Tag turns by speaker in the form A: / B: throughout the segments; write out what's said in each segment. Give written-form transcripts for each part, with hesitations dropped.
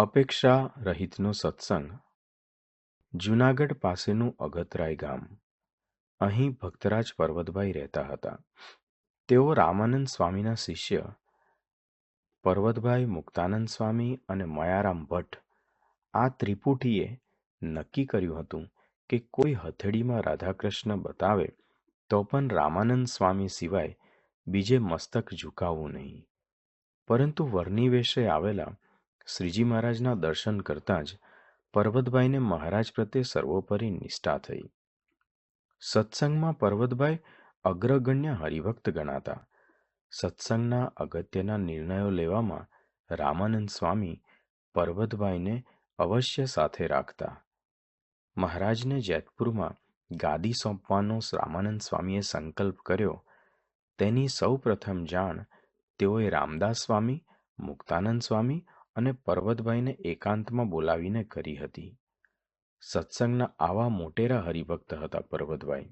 A: અપેક્ષા રહિતનો સત્સંગ. જૂનાગઢ પાસેનું અગતરાય ગામ. અહીં ભક્તરાજ પર્વતભાઈ રહેતા હતા. તેઓ રામાનંદ સ્વામીના શિષ્ય પર્વતભાઈ, મુક્તાનંદ સ્વામી અને મયારામ ભટ્ટ આ ત્રિપુટીએ નક્કી કર્યું હતું કે કોઈ હથેળીમાં રાધાકૃષ્ણ બતાવે તો પણ રામાનંદ સ્વામી સિવાય બીજે મસ્તક ઝુકાવવું નહીં. પરંતુ વરની વેશે આવેલા શ્રીજી મહારાજના દર્શન કરતાં જ પર્વતભાઈને મહારાજ પ્રત્યે સર્વોપરી નિષ્ઠા થઈ. સત્સંગમાં પર્વતભાઈ અગ્રગણ્ય હરિભક્ત ગણાતા. સત્સંગના અગત્યના નિર્ણયો લેવામાં રામાનંદ સ્વામી પર્વતભાઈને અવશ્ય સાથે રાખતા. મહારાજને જેતપુરમાં ગાદી સોંપવાનો રામાનંદ સ્વામીએ સંકલ્પ કર્યો તેની સૌ પ્રથમ જાણ તેઓએ રામદાસ સ્વામી, મુક્તાનંદ સ્વામી અને પર્વતભાઈને એકાંતમાં બોલાવીને કરી હતી. સત્સંગના આવા મોટેરા હરિભક્ત હતા પર્વતભાઈ.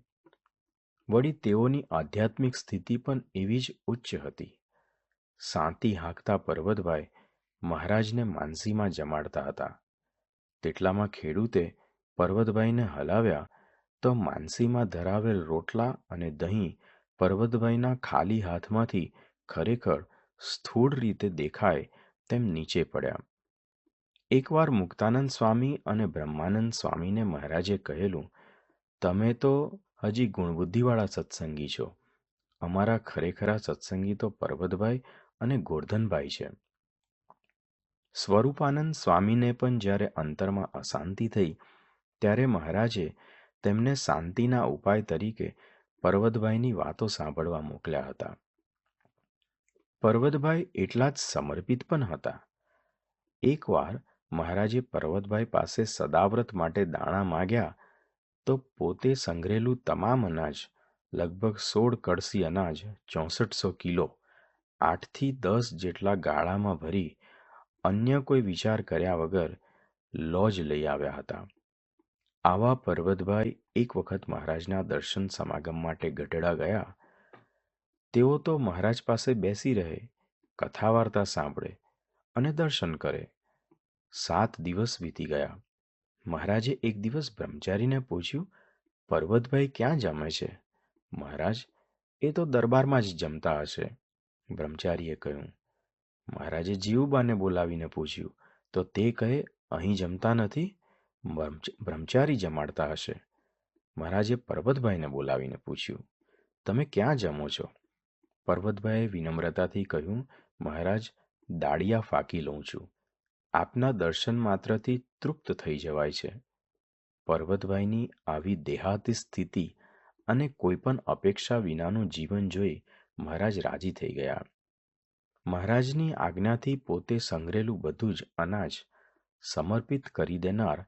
A: વળી તેઓની આધ્યાત્મિક સ્થિતિ પણ એવી જ ઉચ્ચ હતી. સાંતી હાંકતા પર્વતભાઈ મહારાજને માનસીમાં જમાડતા હતા. તેટલામાં ખેડૂતે પર્વતભાઈને હલાવ્યા તો માનસીમાં ધરાવેલ રોટલા અને દહીં પર્વતભાઈના ખાલી હાથમાંથી ખરેખર સ્થૂળ રીતે દેખાય તેમ નીચે પડ્યા. એકવાર મુક્તાનંદ સ્વામી અને બ્રહ્માનંદ સ્વામીને મહારાજે કહેલું, તમે તો હજી ગુણબુદ્ધિવાળા સત્સંગી છો. અમારા ખરેખરા સત્સંગી તો પર્વતભાઈ અને ગોરધનભાઈ છે. સ્વરૂપાનંદ સ્વામીને પણ જ્યારે અંતરમાં અશાંતિ થઈ ત્યારે મહારાજે તેમને શાંતિના ઉપાય તરીકે પર્વતભાઈની વાતો સાંભળવા મોકલ્યા હતા. પર્વતભાઈ એટલા જ સમર્પિત પણ હતા. એકવાર મહારાજે પર્વતભાઈ પાસે સદાવ્રત માટે દાણા માગ્યા તો પોતે સંગ્રહેલું તમામ અનાજ, લગભગ 16 કળસી અનાજ, 6400 કિલો, 8 થી 10 જેટલા ગાળામાં ભરી અન્ય કોઈ વિચાર કર્યા વગર લોજ લઈ આવ્યા હતા. આવા પર્વતભાઈ એક વખત મહારાજના દર્શન સમાગમ માટે ગઢડા ગયા. તેઓ તો મહારાજ પાસે બેસી રહે, કથા વાર્તા સાંભળે અને દર્શન કરે. 7 દિવસ વીતી ગયા. મહારાજે એક દિવસ બ્રહ્મચારીને પૂછ્યું, પર્વતભાઈ ક્યાં જમે છે? મહારાજ, એ તો દરબારમાં જ જમતા હશે. બ્રહ્મચારીએ કહ્યું. મહારાજે જીવુબાને બોલાવીને પૂછ્યું તો તે કહે, અહીં જમતા નથી, બ્રહ્મચારી જમાડતા હશે. મહારાજે પર્વતભાઈને બોલાવીને પૂછ્યું, તમે ક્યાં જમો છો? પર્વતભાઈએ વિનમ્રતાથી કહ્યું, મહારાજ, દાળિયા ફાંકી લઉં છું. આપના દર્શન માત્રથી તૃપ્ત થઈ જવાય છે. પર્વતભાઈની આવી દેહાતી સ્થિતિ અને કોઈ પણ અપેક્ષા વિનાનું જીવન જોઈ મહારાજ રાજી થઈ ગયા. મહારાજની આજ્ઞાથી પોતે સંગ્રહેલું બધું જ અનાજ સમર્પિત કરી દેનાર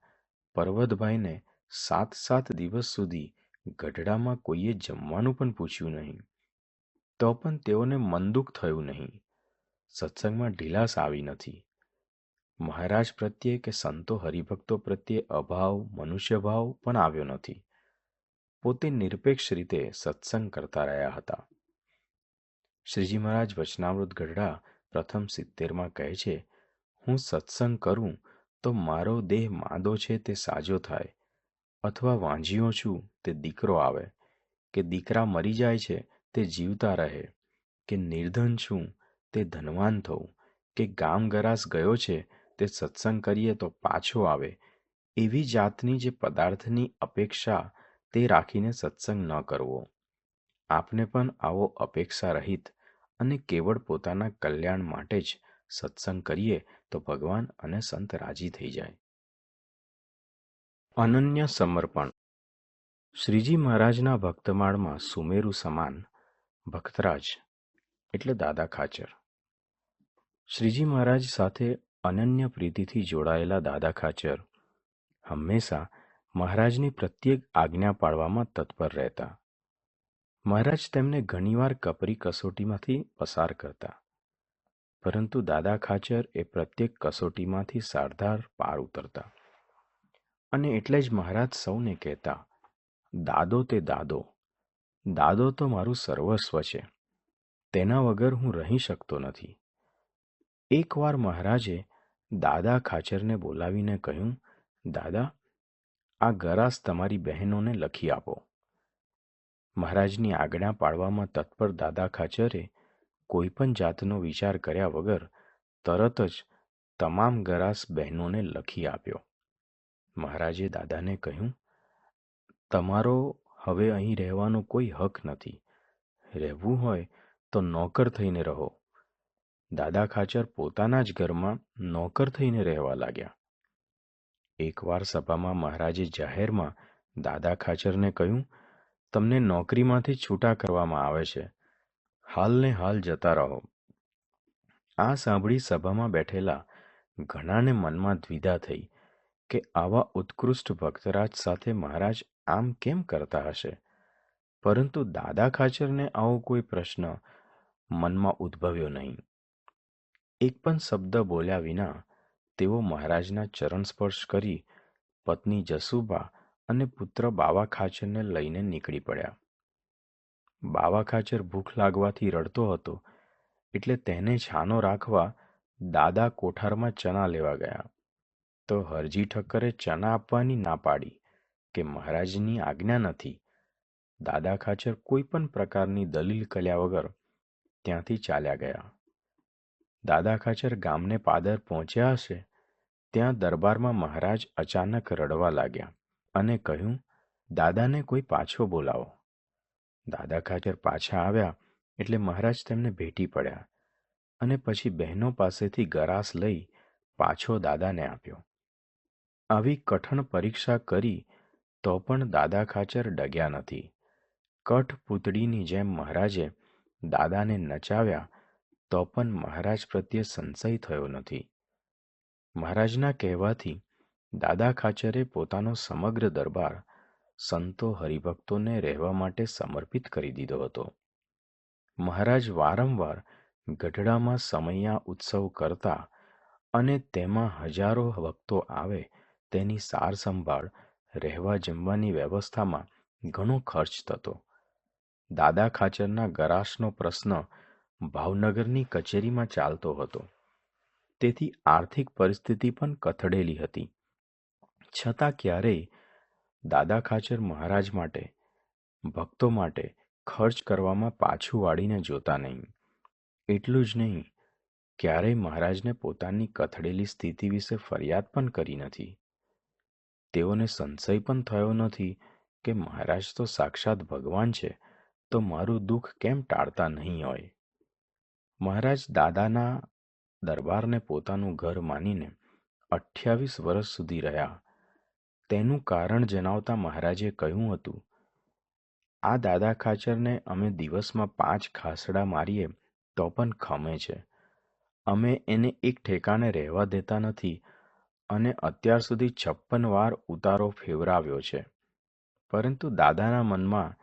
A: પર્વતભાઈને 7 દિવસ સુધી ગઢડામાં કોઈએ જમવાનું પણ પૂછ્યું નહીં. તો પણ તેઓને મન દુઃખ થયું નહીં. સત્સંગમાં ઢીલાસ આવી નથી. મહારાજ પ્રત્યે કે સંતો હરિભક્તો પ્રત્યે અભાવ, મનુષ્યભાવ પણ આવ્યો નથી. પોતે નિરપેક્ષ રીતે સત્સંગ કરતા રહ્યા હતા. શ્રીજી મહારાજ વચનામૃત ગઢડા પ્રથમ 70માં કહે છે, હું સત્સંગ કરું તો મારો દેહ માદો છે તે સાજો થાય, અથવા વાંઝિયો છું તે દીકરો આવે, કે દીકરા મરી જાય છે તે જીવતા રહે, કે નિર્ધન છું તે ધનવાન થવું, કે ગામ ગરાસ ગયો છે તે સત્સંગ કરીએ તો પાછો આવે, એવી જાતની જે પદાર્થની અપેક્ષા તે રાખીને સત્સંગ ન કરવો. આપને પણ આવો અપેક્ષા રહિત અને કેવળ પોતાના કલ્યાણ માટે જ સત્સંગ કરીએ તો ભગવાન અને સંત રાજી થઈ જાય. અનન્ય સમર્પણ. શ્રીજી મહારાજના ભક્તમાળમાં સુમેરુ સમાન ભક્તરાજ એટલે દાદા ખાચર. શ્રીજી મહારાજ સાથે અનન્ય પ્રીતિથી જોડાયેલા દાદા ખાચર હંમેશા મહારાજની પ્રત્યેક આજ્ઞા પાળવામાં તત્પર રહેતા. મહારાજ તેમને ઘણીવાર કપરી કસોટીમાંથી પસાર કરતા, પરંતુ દાદા ખાચર એ પ્રત્યેક કસોટીમાંથી સારધાર પાર ઉતરતા. અને એટલે જ મહારાજ સૌને કહેતા, દાદો તે દાદો, દાદો તો મારું સર્વસ્વ છે, તેના વગર હું રહી શકતો નથી. એકવાર મહારાજે દાદા ખાચરને બોલાવીને કહ્યું, દાદા, આ ગરાસ તમારી બહેનોને લખી આપો. મહારાજની આજ્ઞા પાળવામાં તત્પર દાદા ખાચરે કોઈ પણ જાતનો વિચાર કર્યા વગર તરત જ તમામ ગરાસ બહેનોને લખી આપ્યો. મહારાજે દાદાને કહ્યું, તમારો હવે અહીં રહેવાનો કોઈ હક નથી. રહેવું હોય તો નોકર થઈને રહો. દાદા ખાચર પોતાના જ ઘરમાં નોકર થઈને રહેવા લાગ્યા. એકવાર સભામાં મહારાજે જાહેરમાં દાદા ખાચરને કહ્યું, તમને નોકરીમાંથી છૂટા કરવામાં આવે છે. હાલને હાલ જતા રહો. આ સાંભળી સભામાં બેઠેલા ઘણાને મનમાં દ્વિધા થઈ કે આવા ઉત્કૃષ્ટ ભક્તરાજ સાથે મહારાજ આમ કેમ કરતા હશે. પરંતુ દાદા ખાચરને આવો કોઈ પ્રશ્ન મનમાં ઉદ્ભવ્યો નહીં. એક પણ શબ્દ બોલ્યા વિના તેઓ મહારાજના ચરણ સ્પર્શ કરી પત્ની જસુબા અને પુત્ર બાવા ખાચરને લઈને નીકળી પડ્યા. બાવા ખાચર ભૂખ લાગવાથી રડતો હતો, એટલે તેને છાનો રાખવા દાદા કોઠારમાં ચણા લેવા ગયા. તો હરજી ઠક્કરે ચણા આપવાની ના પાડી કે મહારાજની આજ્ઞા નથી. દાદા ખાચર કોઈ પણ પ્રકારની દલીલ કર્યા વગર ત્યાંથી ચાલ્યા ગયા. દાદા ખાચર ગામને પાદર પહોંચ્યા હશે ત્યાં દરબારમાં મહારાજ અચાનક રડવા લાગ્યા અને કહ્યું, દાદાને કોઈ પાછો બોલાવો. દાદા ખાચર પાછા આવ્યા એટલે મહારાજ તેમને ભેટી પડ્યા અને પછી બહેનો પાસેથી ગરાસ લઈ પાછો દાદાને આપ્યો. આવી કઠણ પરીક્ષા કરી તો પણ દાદા ખાચર ડગ્યા નથી. કઠપૂતળીની જેમ મહારાજે દાદાને નચાવ્યા તો પણ મહારાજ પ્રત્યે સંશય થયો નથી. મહારાજના કહેવાથી દાદા ખાચરે પોતાનો સમગ્ર દરબાર સંતો હરિભક્તોને રહેવા માટે સમર્પિત કરી દીધો હતો. મહારાજ વારંવાર ગઢડામાં સમૈયા ઉત્સવ કરતા અને તેમાં હજારો ભક્તો આવે તેની સાર સંભાળ, રહેવા જમવાની વ્યવસ્થામાં ઘણો ખર્ચ થતો. દાદા ખાચરના ગરાસનો પ્રશ્ન ભાવનગરની કચેરીમાં ચાલતો હતો, તેથી આર્થિક પરિસ્થિતિ પણ કથળેલી હતી. છતાં ક્યારેય દાદા ખાચર મહારાજ માટે, ભક્તો માટે ખર્ચ કરવામાં પાછું વાળીને જોતા નહીં. એટલું જ નહીં, ક્યારેય મહારાજને પોતાની કથળેલી સ્થિતિ વિશે ફરિયાદ પણ કરી નથી. તેઓને સંશય પણ થયો નથી કે મહારાજ તો સાક્ષાત ભગવાન છે, તો મારું દુઃખ કેમ ટાળતા નહીં હોય. મહારાજ દાદાના દરબારને પોતાનું ઘર માનીને 28 વર્ષ સુધી રહ્યા. તેનું કારણ જણાવતા મહારાજે કહ્યું હતું, આ દાદા ખાચરને અમે દિવસમાં 5 ખાસડા મારીએ તો પણ ખમે છે. અમે એને એક ઠેકાણે રહેવા દેતા નથી અને અત્યાર સુધી 56 વાર ઉતારો ફેવરાવ્યો છે. પરંતુ દાદાના મનમાં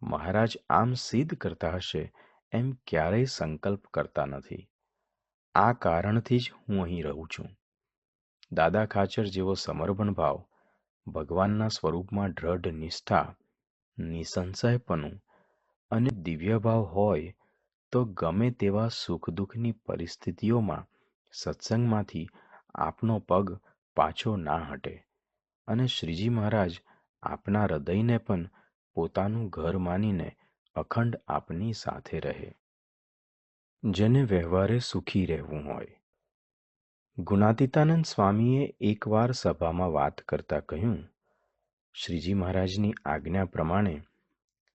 A: મહારાજ આમ સિદ્ધ કરતા હશે એમ ક્યારેય સંકલ્પ કરતા નથી. આ કારણથી જ હું અહીં રહું છું. દાદા ખાચર જેવો સમર્પણ ભાવ, ભગવાનના સ્વરૂપમાં દ્રઢ નિષ્ઠા, નિસંશયપણું અને દિવ્ય ભાવ હોય તો ગમે તેવા સુખ દુઃખની પરિસ્થિતિઓમાં સત્સંગમાંથી આપનો પગ પાછો ના હટે અને શ્રીજી મહારાજ આપના હૃદયને પણ પોતાનું ઘર માનીને અખંડ આપની સાથે રહે. જેને વ્યવહારે સુખી રહેવું હોય. ગુણાતીતાનંદ સ્વામીએ એકવાર સભામાં વાત કરતા કહ્યું, શ્રીજી મહારાજની આજ્ઞા પ્રમાણે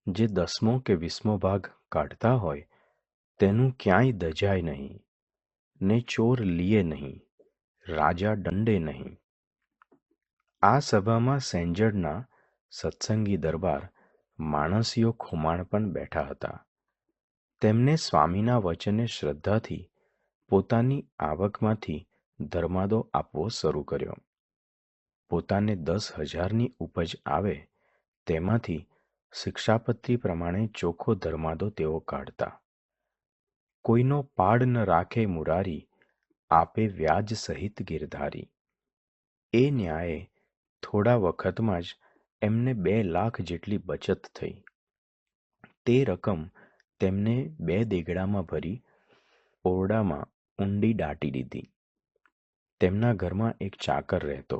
A: જે 10મો કે 20મો ભાગ કાઢતા હોય તેનું ક્યાંય દજાય નહીં, ને ચોર લીએ નહીં, રાજા દંડે નહીં. આ સભામાં સેંજળના સત્સંગી દરબાર માણસીઓ ખુમાણ પણ બેઠા હતા. તેમને સ્વામીના વચને શ્રદ્ધાથી પોતાની આવકમાંથી ધર્માદો આપવો શરૂ કર્યો. પોતાને 10,000ની ઉપજ આવે તેમાંથી શિક્ષાપત્રી પ્રમાણે ચોખ્ખો ધર્માદો તેઓ કાઢતા. કોઈનો પાડ ન રાખે મુરારી, આપે વ્યાજ સહિત ગિરધારી. એ ન્યાયે થોડા વખતમાં જ એમને 2 લાખ જેટલી બચત થઈ. તે રકમ તેમને 2 દેગડામાં ભરી ઓરડામાં ઊંડી દાટી દીધી. તેમના ઘરમાં એક ચાકર રહેતો.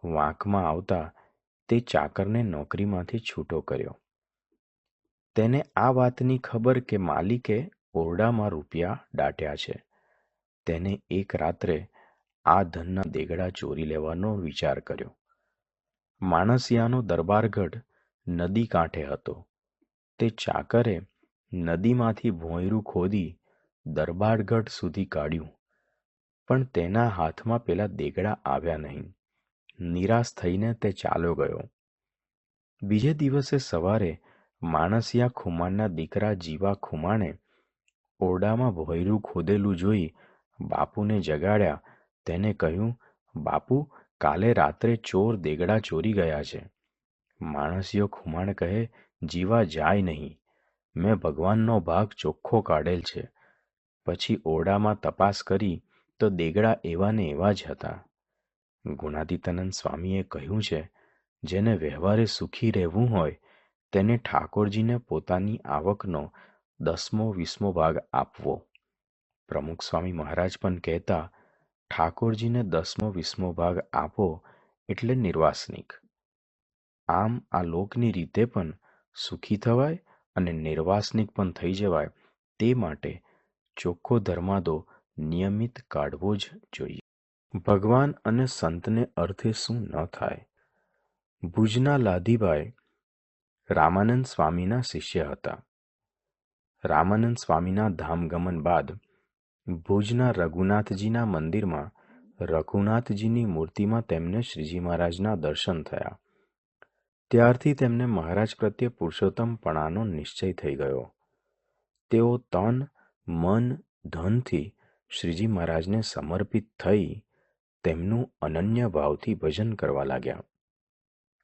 A: વાંકમાં આવતા તે ચાકરને નોકરીમાંથી છૂટો કર્યો. તેને આ વાતની ખબર કે માલિકે ઓરડામાં રૂપિયા દાટ્યા છે. તેને એક રાત્રે આ ધનના દેગડા ચોરી લેવાનો વિચાર કર્યો. માણસિયાનો દરબારગઢ નદી કાંઠે હતો. તે ચાકરે નદીમાંથી ભોંયરું ખોદી દરબારગઢ સુધી કાઢ્યું, પણ તેના હાથમાં પેલા દેગડા આવ્યા નહીં. નિરાશ થઈને તે ચાલ્યો ગયો. બીજે દિવસે સવારે માણસિયા ખુમાણના દીકરા જીવા ખુમાણે ઓરડામાં ભોંયરું ખોદેલું જોઈ બાપુને જગાડ્યા. તેને કહ્યું, બાપુ, કાલે રાત્રે ચોર દેગડા ચોરી ગયા છે. માણસિયો ખુમાણ કહે, જીવા જાય નહીં, મેં ભગવાનનો ભાગ ચોખ્ખો કાઢેલ છે. પછી ઓરડામાં તપાસ કરી તો દેગડા એવા ને એવા જ હતા. ગુણાતીતાનંદ સ્વામીએ કહ્યું છે, જેને વ્યવહારે સુખી રહેવું હોય તેને ઠાકોરજીને પોતાની આવકનો 10-20 ભાગ આપવો. પ્રમુખ સ્વામી મહારાજ પણ કહેતા, ઠાકોરજીને 10-20 ભાગ આપો એટલે નિર્વાસનિક. આમ આ લોકની રીતે પણ સુખી થવાય અને નિર્વાસનિક પણ થઈ જવાય, તે માટે ચોખ્ખો ધર્માદો નિયમિત કાઢવો જ જોઈએ. ભગવાન અને સંતને અર્થે શું ન થાય? ભુજના લાધીભાઈ રામાનંદ સ્વામીના શિષ્ય હતા. રામાનંદ સ્વામીના ધામગમન બાદ ભુજના રઘુનાથજીના મંદિરમાં રઘુનાથજીની મૂર્તિમાં તેમને શ્રીજી મહારાજના દર્શન થયા. ત્યારથી તેમને મહારાજ પ્રત્યે પુરુષોત્તમપણાનો નિશ્ચય થઈ ગયો. તેઓ તન, મન, ધનથી શ્રીજી મહારાજને સમર્પિત થઈ તેમનું અનન્ય ભાવથી ભજન કરવા લાગ્યા.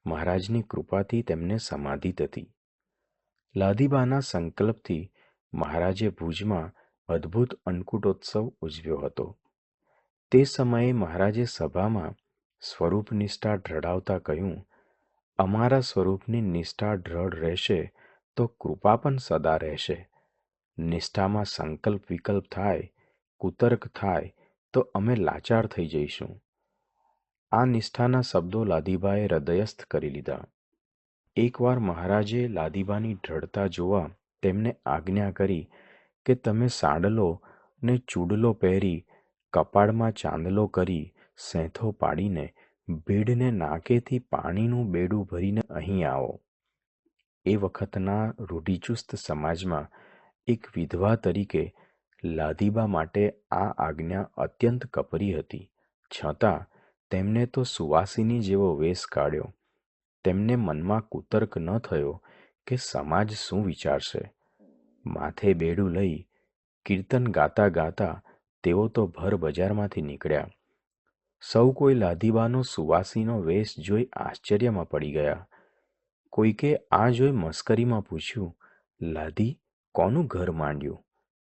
A: મહારાજની કૃપાથી તેમને સમાધિ હતી. લાધીબાના સંકલ્પથી મહારાજે ભુજમાં અદ્ભુત અન્નકૂટોત્સવ ઉજવ્યો હતો. તે સમયે મહારાજે સભામાં સ્વરૂપ નિષ્ઠા દ્રઢાવતા કહ્યું, અમારા સ્વરૂપની નિષ્ઠા દ્રઢ રહેશે તો કૃપા પણ સદા રહેશે. નિષ્ઠામાં સંકલ્પ વિકલ્પ થાય, કુતર્ક થાય તો અમે લાચાર થઈ જઈશું. આ નિષ્ઠાના શબ્દો લાધીબાએ હૃદયસ્થ કરી લીધા. એકવાર મહારાજે લાધીબાની દ્રઢતા જોવા તેમને આજ્ઞા કરી કે તમે સાંડલો ને ચૂડલો પહેરી, કપાળમાં ચાંદલો કરી, સેંથો પાડીને ભીડને નાકેથી પાણીનું બેડું ભરીને અહીં આવો. એ વખતના રૂઢિચુસ્ત સમાજમાં એક વિધવા તરીકે લાધીબા માટે આ આજ્ઞા અત્યંત કપરી હતી. છતાં તેમને તો સુવાસિની જેવો વેશ કાઢ્યો. તેમને મનમાં કુતર્ક ન થયો કે સમાજ શું વિચારશે. માથે બેડું લઈ કીર્તન ગાતા ગાતા તેઓ તો ભર બજારમાંથી નીકળ્યા. સૌ કોઈ લાધીબાનો સુવાસીનો વેશ જોઈ આશ્ચર્યમાં પડી ગયા. કોઈકે આ જોઈ મસ્કરીમાં પૂછ્યું, લાધી, કોનું ઘર માંડ્યું?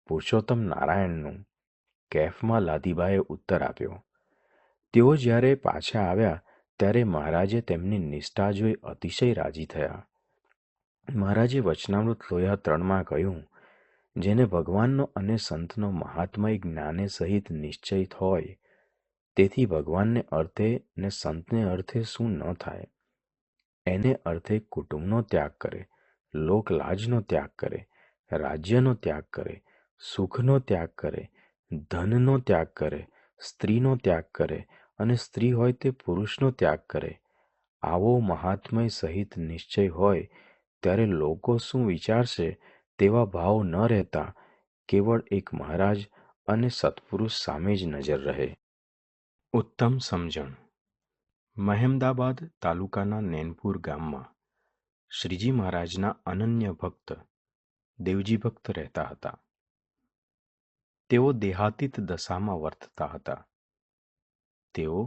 A: પુરુષોત્તમ નારાયણનું. કેફમાં લાધીબાએ ઉત્તર આપ્યો. તેઓ જ્યારે પાછા આવ્યા ત્યારે મહારાજે તેમની નિષ્ઠા જોઈ અતિશય રાજી થયા. મહારાજે વચનામૃત લોયા 3માં કહ્યું, જેને ભગવાનનો અને સંતનો મહાત્મય જ્ઞાને સહિત નિશ્ચય હોય, તેથી ભગવાનને અર્થે ને સંતને અર્થે શું ન થાય. એને અર્થે કુટુંબનો ત્યાગ કરે, લોકલાજનો ત્યાગ કરે, રાજ્યનો ત્યાગ કરે, સુખનો ત્યાગ કરે, ધનનો ત્યાગ કરે, સ્ત્રીનો ત્યાગ કરે અને સ્ત્રી હોય તે પુરુષનો ત્યાગ કરે. આવો મહાત્મય સહિત નિશ્ચય હોય ત્યારે લોકો શું વિચારશે તેવા ભાવ ન રહેતા કેવળ એક મહારાજ અને સત્પુરુષ સામે જ નજર રહે. ઉત્તમ સમજણ. મહેમદાબાદ તાલુકાના નેનપુર ગામમાં શ્રીજી મહારાજના અનન્ય ભક્ત દેવજી ભક્ત રહેતા હતા. તેઓ દેહાતીત દશામાં વર્તતા હતા. તેઓ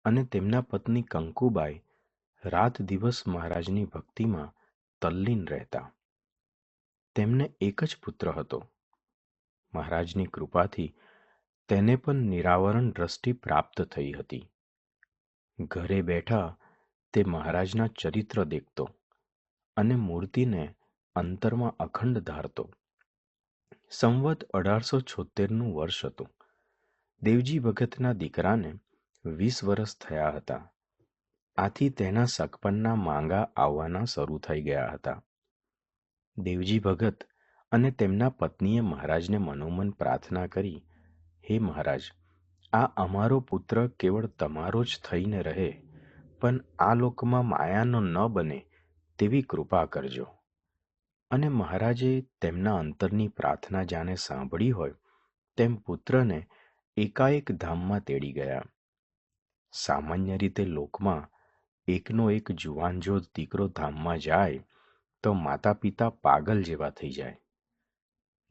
A: અને તેમના પત્ની કંકુબાઈ રાત દિવસ મહારાજની ભક્તિમાં તલ્લીન રહેતા. તેમને એક જ પુત્ર હતો. મહારાજની કૃપાથી તેને પણ નિરાવરણ દ્રષ્ટિ પ્રાપ્ત થઈ હતી. ઘરે બેઠા તે મહારાજના ચરિત્ર દેખતો અને મૂર્તિને અંતરમાં અખંડ ધારતો. સંવત 1876નું વર્ષ હતું. દેવજી ભગતના દીકરાને 20 વર્ષ થયા હતા. આથી તેના સગપણના માંગા આવવાના શરૂ થઈ ગયા હતા. દેવજી ભગત અને તેમના પત્નીએ મહારાજને મનોમન પ્રાર્થના કરી, હે મહારાજ, આ અમારો પુત્ર કેવળ તમારો જ થઈને રહે, પણ આ લોકમાં માયાનો ન બને તેવી કૃપા કરજો. અને મહારાજે તેમના અંતરની પ્રાર્થના જાણે સાંભળી હોય તેમ પુત્રને એકાએક ધામમાં તેડી ગયા. સામાન્ય રીતે લોકમાં એકનો એક જુવાન જો દીકરો ધામમાં જાય તો માતા પિતા પાગલ જેવા થઈ જાય.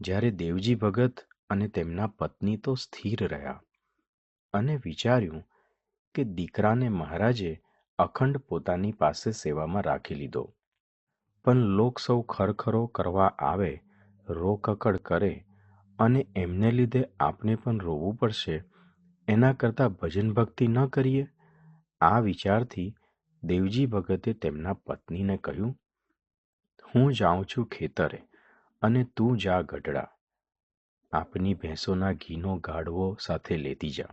A: જ્યારે દેવજી ભગત અને તેમના પત્ની તો સ્થિર રહ્યા અને વિચાર્યું કે દીકરાને મહારાજે અખંડ પોતાની પાસે સેવામાં રાખી લીધો. પણ લોક સૌ ખરખરો કરવા આવે, રોકકડ કરે અને એમને લીધે આપને પણ રોવું પડશે, એના કરતાં ભજન ભક્તિ ન કરીએ. આ વિચારથી દેવજી ભગતે તેમના પત્નીને કહ્યું, હું જાઉં છું ખેતરે અને તું જા ગઢડા. આપની ભેંસોના ઘીનો ગાડવો સાથે લેતી જા.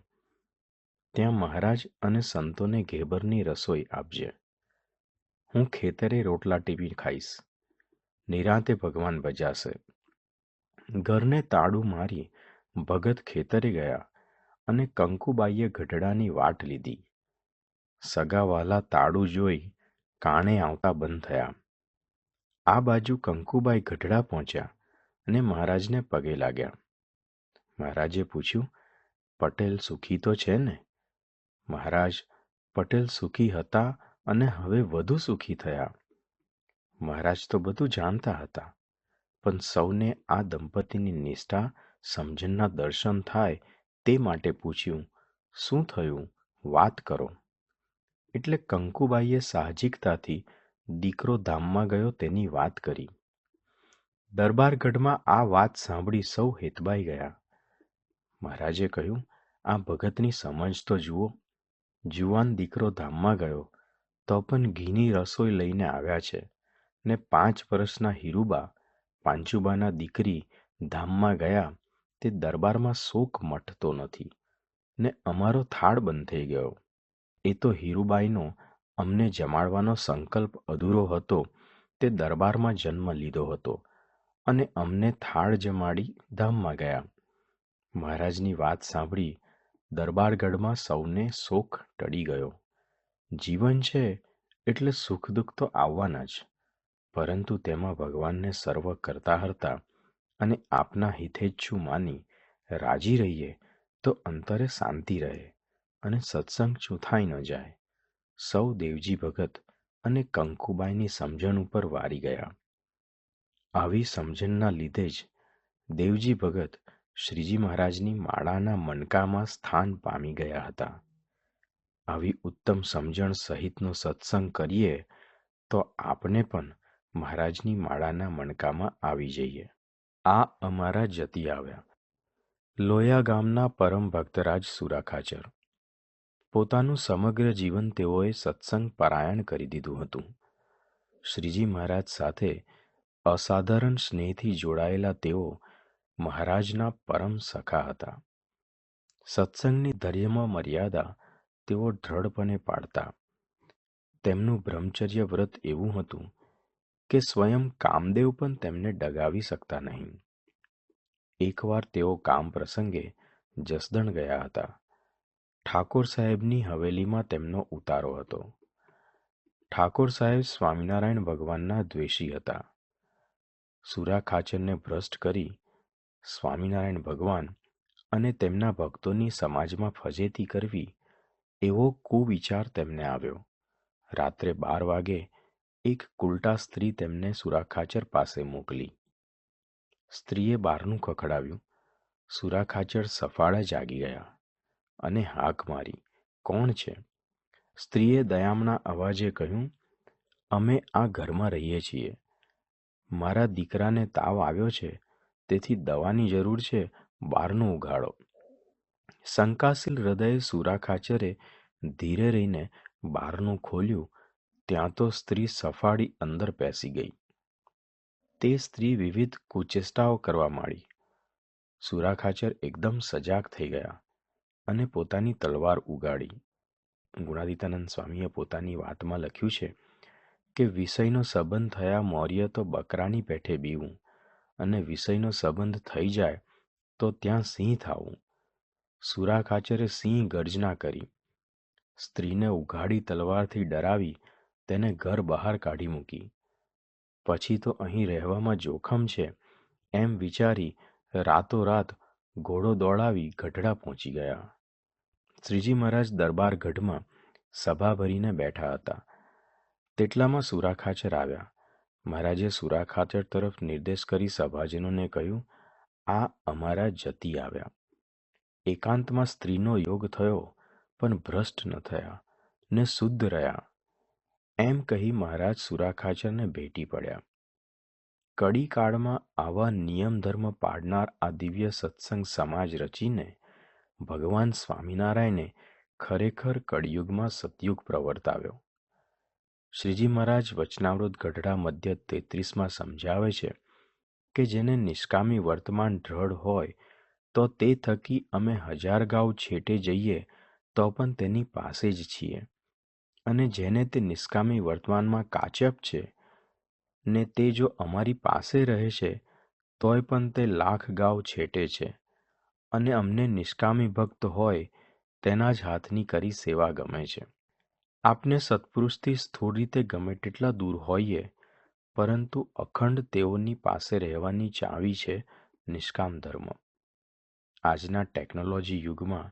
A: ત્યાં મહારાજ અને સંતોને ઘેબરની રસોઈ આપજે. હું ખેતરે રોટલા ટીપી ખાઈશ. નિરાંતે ભગવાન ભજાશે. ઘરને તાળું મારી ભગત ખેતરે ગયા અને કંકુબાઈએ ગઢડાની વાટ લીધી. સગાવાલા તાળું જોઈ કાણે આવતા બંધ થયા. આ બાજુ કંકુબાઈ ગઢડા પહોંચ્યા અને મહારાજને પગે લાગ્યા. મહારાજે પૂછ્યું, પટેલ સુખી તો છે ને? મહારાજ પટેલ સુખી હતા અને હવે વધુ સુખી થયા. મહારાજ તો બધું જાણતા હતા, પણ સૌને આ દંપતીની નિષ્ઠા સમજણના દર્શન થાય તે માટે પૂછ્યું, શું થયું? વાત કરો. એટલે કંકુબાઈએ સાહજિકતાથી દીકરો ધામમાં ગયો તેની વાત કરી. દરબારગઢમાં આ વાત સાંભળી સૌ હેતબાઈ ગયા. મહારાજે કહ્યું, આ ભગતની સમજ તો જુઓ. જુવાન દીકરો ધામમાં ગયો તો પણ ઘીની રસોઈ લઈને આવ્યા છે, ને 5 વર્ષના હીરુબા પાંચુબાના દીકરી ધામમાં ગયા તે દરબારમાં શોક મટતો નથી, ને અમારો થાળ બંધ થઈ ગયો. એ તો હીરુબાઈનો અમને જમાડવાનો સંકલ્પ અધૂરો હતો તે દરબારમાં જન્મ લીધો હતો અને અમને થાળ જમાડી ધામમાં ગયા. મહારાજની વાત સાંભળી દરબારગઢમાં સૌને શોક ટળી ગયો. જીવન છે એટલે સુખ દુઃખ તો આવવાના જ, પરંતુ તેમાં ભગવાનને સર્વ કરતા હરતા અને આપના હિતેચ્છુ માની રાજી રહીએ તો અંતરે શાંતિ રહે અને સત્સંગ ચૂથાઈ ન જાય. સૌ દેવજી ભગત અને કંકુબાઈની સમજણ ઉપર વારી ગયા. આવી સમજણના લીધે જ દેવજી ભગત શ્રીજી મહારાજની માળાના મણકામાં સ્થાન પામી ગયા હતા. આવી ઉત્તમ સમજણ સહિતનો સત્સંગ કરીએ તો આપને પણ મહારાજની માળાના મણકામાં આવી જઈએ. આ અમારા જતી આવ્યા. લોયા ગામના પરમ ભક્તરાજ સુરાખાચર. પોતાનું સમગ્ર જીવન તેઓએ સત્સંગ પરાયણ કરી દીધું હતું. શ્રીજી મહારાજ સાથે અસાધારણ સ્નેહથી જોડાયેલા તેઓ મહારાજના પરમ સખા હતા. સત્સંગની ધર્યમાં મર્યાદા તેઓ દ્રઢપણે પાડતા. તેમનું બ્રહ્મચર્ય વ્રત એવું હતું કે સ્વયં કામદેવ પણ તેમને ડગાવી શકતા નહીં. એકવાર તેઓ કામ પ્રસંગે જસદણ ગયા હતા. ઠાકોર સાહેબની હવેલીમાં તેમનો ઉતારો હતો. ઠાકોર સાહેબ સ્વામિનારાયણ ભગવાનના દ્વેષી હતા. સુરાખાચરને ભ્રષ્ટ કરી સ્વામિનારાયણ ભગવાન અને તેમના ભક્તોની સમાજમાં ફજેતી કરવી એવો કુવિચાર તેમને આવ્યો. રાત્રે 12 વાગે એક કુલટા સ્ત્રી તેમને સુરાખાચર પાસે મોકલી. સ્ત્રીએ બારણું ખખડાવ્યું. સુરાખાચર સફાળા જાગી ગયા અને હાક મારી, કોણ છે? સ્ત્રીએ દયામણા અવાજે કહ્યું, અમે આ ઘરમાં રહીએ છીએ. મારા દીકરાને તાવ આવ્યો છે, તેથી દવાની જરૂર છે, બારણું ઉઘાડો. શંકાશીલ હૃદયે સુરાખાચરે ધીરે રહીને બારણું ખોલ્યું. ત્યાં તો સ્ત્રી સફાળી અંદર પેસી ગઈ. તે સ્ત્રી વિવિધ કુચેષ્ટાઓ કરવા માંડી. સુરાખાચર એકદમ સજાગ થઈ ગયા. અને પોતાની તલવાર ઉગાડી. ગુણાદિત્યાનંદ સ્વામીએ પોતાની વાતમાં લખ્યું છે કે વિષયનો સંબંધ થયા મૌર્ય તો બકરાની પેઠે બીવું, અને વિષયનો સંબંધ થઈ જાય તો ત્યાં સિંહ થાવું. સુરા ખાચરે સિંહ ગર્જના કરી, સ્ત્રીને ઉઘાડી તલવારથી ડરાવી તેને ઘર બહાર કાઢી મૂકી. પછી તો અહીં રહેવામાં જોખમ છે એમ વિચારી રાતોરાત ઘોડો દોડાવી ગઢડા પહોંચી ગયા. શ્રીજી મહારાજ દરબાર ગઢમાં સભા ભરીને બેઠા હતા. તેટલામાં સુરા ખાચર આવ્યા. મહારાજે સુરા ખાચર તરફ નિર્દેશ કરી સભાજનોને કહ્યું, આ અમારા જતી આવ્યા. એકાંતમાં સ્ત્રીનો યોગ થયો, પણ ભ્રષ્ટ ન થયા ને શુદ્ધ રહ્યા. એમ કહી મહારાજ સુરા ખાચરને ભેટી પડ્યા. કડી કાળમાં આવા નિયમ ધર્મ પાડનાર આ દિવ્ય સત્સંગ સમાજ રચીને ભગવાન સ્વામિનારાયણે ખરેખર કળિયુગમાં સતયુગ પ્રવર્તાવ્યો. શ્રીજી મહારાજ વચનામૃત ગઢડા મધ્ય 33માં સમજાવે છે કે જેને નિષ્કામી વર્તમાન દ્રઢ હોય તો તે થકી અમે 1000 ગાઉ છેટે જઈએ તો પણ તેની પાસે જ છીએ, અને જેને તે નિષ્કામી વર્તમાનમાં કાચપ છે ને તે જો અમારી પાસે રહે છે તોય પણ તે 1,00,000 ગાઉ છેટે છે, અને અમને નિષ્કામી ભક્ત હોય તેના જ હાથની કરી સેવા ગમે છે. આપને સત્પુરુષથી સ્થૂળ રીતે ગમે તેટલા દૂર હોઈએ, પરંતુ અખંડ તેઓની પાસે રહેવાની ચાવી છે નિષ્કામ ધર્મ. આજના ટેકનોલોજી યુગમાં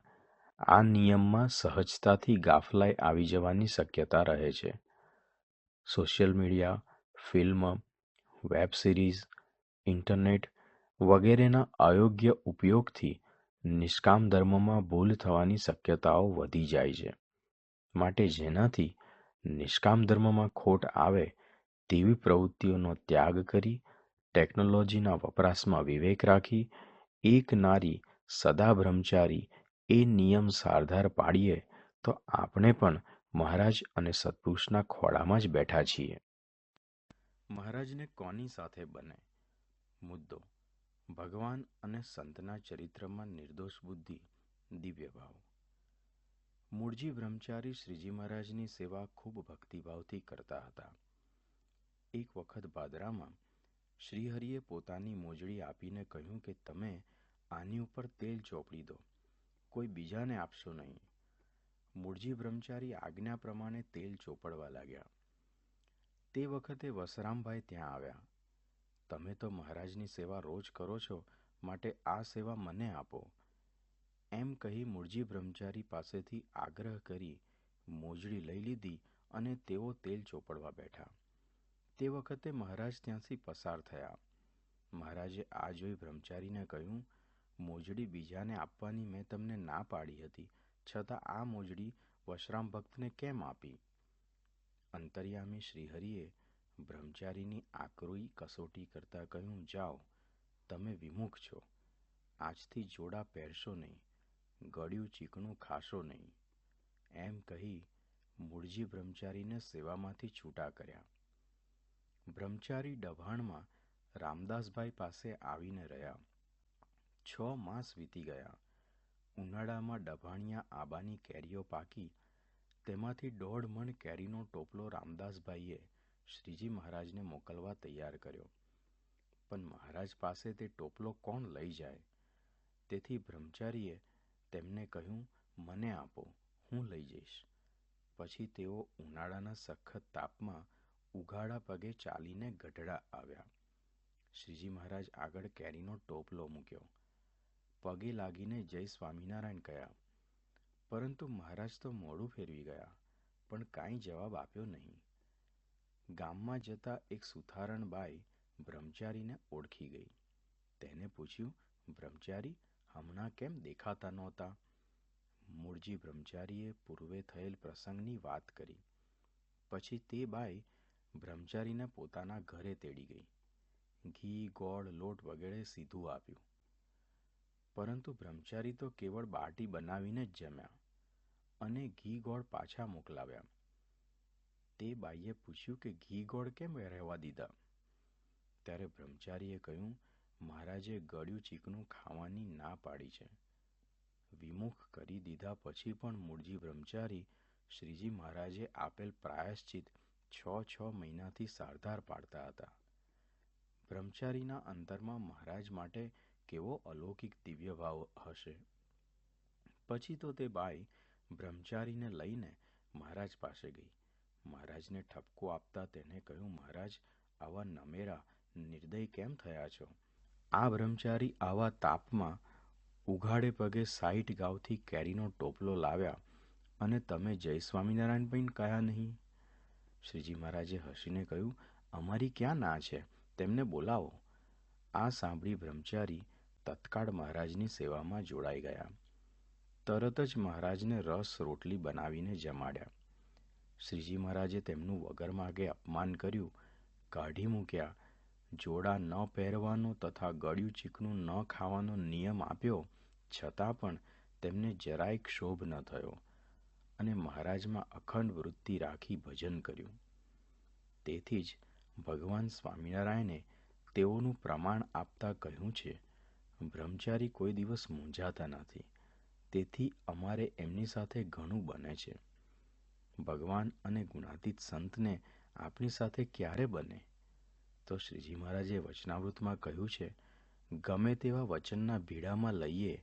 A: આ નિયમમાં સહજતાથી ગાફલાઈ આવી જવાની શક્યતા રહે છે. Social media, film, web series, internet વગેરેના અયોગ્ય ઉપયોગથી નિષ્કામ ધર્મમાં ભૂલ થવાની શક્યતાઓ વધી જાય છે. માટે જેનાથી નિષ્કામ ધર્મમાં ખોટ આવે તેવી પ્રવૃત્તિઓનો ત્યાગ કરી ટેકનોલોજીના વપરાશમાં વિવેક રાખી એક નારી સદા બ્રહ્મચારી એ નિયમ સારધાર પાડીએ તો આપણે પણ મહારાજ અને સત્પુરુષના ખોળામાં જ બેઠા છીએ. મહારાજને કોની સાથે બને? મુદ્દો: ભગવાન અને સંતના ચરિત્રમાં નિર્દોષ બુદ્ધિ, દિવ્ય ભાવ. મૂળજી બ્રહ્મચારી શ્રીજી મહારાજની સેવા ખૂબ ભક્તિભાવથી કરતા હતા. એક વખત ભાદરામાં શ્રીહરિએ પોતાની મોજડી આપીને કહ્યું કે તમે આની ઉપર તેલ ચોપડી દો, કોઈ બીજાને આપશો નહીં. મૂળજી બ્રહ્મચારી આજ્ઞા પ્રમાણે તેલ ચોપડવા લાગ્યા. તે વખતે વસરામભાઈ ત્યાં આવ્યા. તમે તો મહારાજની સેવા રોજ કરો છો, માટે આ સેવા મને આપો, એમ કહી મૂળજી બ્રહ્મચારી પાસેથી આગ્રહ કરી મોજડી લઈ લીધી અને તેઓ તેલ ચોપડવા બેઠા. તે વખતે મહારાજ ત્યાંથી પસાર થયા. મહારાજે આ જોઈ બ્રહ્મચારીને કહ્યું, મોજડી બીજાને આપવાની મેં તમને ના પાડી હતી, છતાં આ મોજડી વશરામ ભક્તને કેમ આપી? અંતર્યામી શ્રીહરિએ બ્રહ્મચારીની આકરી કસોટી કરતા કહ્યું, જાઓ, તમે વિમુખ છો, આજથી જોડા પહેરશો નહીં, ગળ્યું ચીકણું ખાશો નહીં. એમ કહી મૂળજી બ્રહ્મચારીને સેવામાંથી છૂટા કર્યા. બ્રહ્મચારી ડભાણમાં રામદાસભાઈ પાસે આવીને રહ્યા. 6 માસ વીતી ગયા. ઉનાળામાં ડભાણિયા આબાની કેરીઓ પાકી, તેમાંથી 1.5 મણ કેરીનો ટોપલો રામદાસભાઈએ શ્રીજી મહારાજને મોકલવા તૈયાર કર્યો. પણ મહારાજ પાસે તે ટોપલો કોણ લઈ જાય? તેથી બ્રહ્મચારીએ તેમને કહ્યું, મને આપો, હું લઈ જઈશ. પછી તેઓ ઉનાળાના સખત તાપમાં ઉઘાડા પગે ચાલીને ગઢડા આવ્યા. શ્રીજી મહારાજ આગળ કેરીનો ટોપલો મૂક્યો. પગે લાગીને જય સ્વામિનારાયણ કહ્યા. પરંતુ મહારાજ તો મોઢું ફેરવી ગયા, પણ કાંઈ જવાબ આપ્યો નહીં. ગામમાં જતા એક સુથારણ બાઈ બ્રહ્મચારીને ઓળખી ગઈ. તેને પૂછ્યું, બ્રહ્મચારી, હમણાં કેમ દેખાતા નહોતા? મૂળજી બ્રહ્મચારીએ પૂર્વે થયેલ પ્રસંગની વાત કરી. પછી તે બાઈ બ્રહ્મચારીને પોતાના ઘરે તેડી ગઈ. ઘી, ગોળ, લોટ વગેરે સીધું આપ્યું. પરંતુ બ્રહ્મચારી તો કેવળ બાટી બનાવીને જ જમ્યા અને ઘી ગોળ પાછા મોકલાવ્યા. તે બાઈએ પૂછ્યું કે ઘી ગોળ કેમ રહેવા દીધા? ત્યારે બ્રહ્મચારીએ કહ્યું, મહારાજે ગળ્યું ચીકણું ખાવાની ના પાડી છે. વિમુખ કરી દીધા પછી પણ મૂળજી બ્રહ્મચારી શ્રીજી મહારાજે આપેલ પ્રાયશ્ચિત 6 મહિનાથી સારધાર પાડતા હતા. બ્રહ્મચારીના અંતરમાં મહારાજ માટે કેવો અલૌકિક દિવ્ય ભાવ હશે. પછી તો તે બાઈ બ્રહ્મચારીને લઈને મહારાજ પાસે ગઈ. મહારાજને ઠપકો આપતા તેને કહ્યું, મહારાજ, આવા નમેરા નિર્દય કેમ થયા છો? આ બ્રહ્મચારી આવા તાપમાં ઉઘાડે પગે 60 ગાંવથી કેરીનો ટોપલો લાવ્યા અને તમે જય સ્વામિનારાયણ પણ કહ્યા નહીં. શ્રીજી મહારાજે હસીને કહ્યું, અમારી ક્યાં ના છે, તેમને બોલાવો. આ સાંભળી બ્રહ્મચારી તત્કાળ મહારાજની સેવામાં જોડાઈ ગયા. તરત જ મહારાજને રસ રોટલી બનાવીને જમાડ્યા. શ્રીજી મહારાજે તેમનું વગર માગે અપમાન કર્યું, કાઢી મૂક્યા, જોડા ન પહેરવાનો તથા ગળ્યું ચીકણું ન ખાવાનો નિયમ આપ્યો, છતાં પણ તેમને જરાય ક્ષોભ ન થયો અને મહારાજમાં અખંડ વૃત્તિ રાખી ભજન કર્યું. તેથી જ ભગવાન સ્વામિનારાયણે તેઓનું પ્રમાણ આપતા કહ્યું છે, બ્રહ્મચારી કોઈ દિવસ મૂંઝાતા નથી, તેથી અમારે એમની સાથે ઘણું બને છે. ભગવાન અને ગુણાતીત સંતને આપણી સાથે ક્યારે બને? તો શ્રીજી મહારાજે વચનામૃતમાં કહ્યું છે, ગમે તેવા વચનના ભીડામાં લઈએ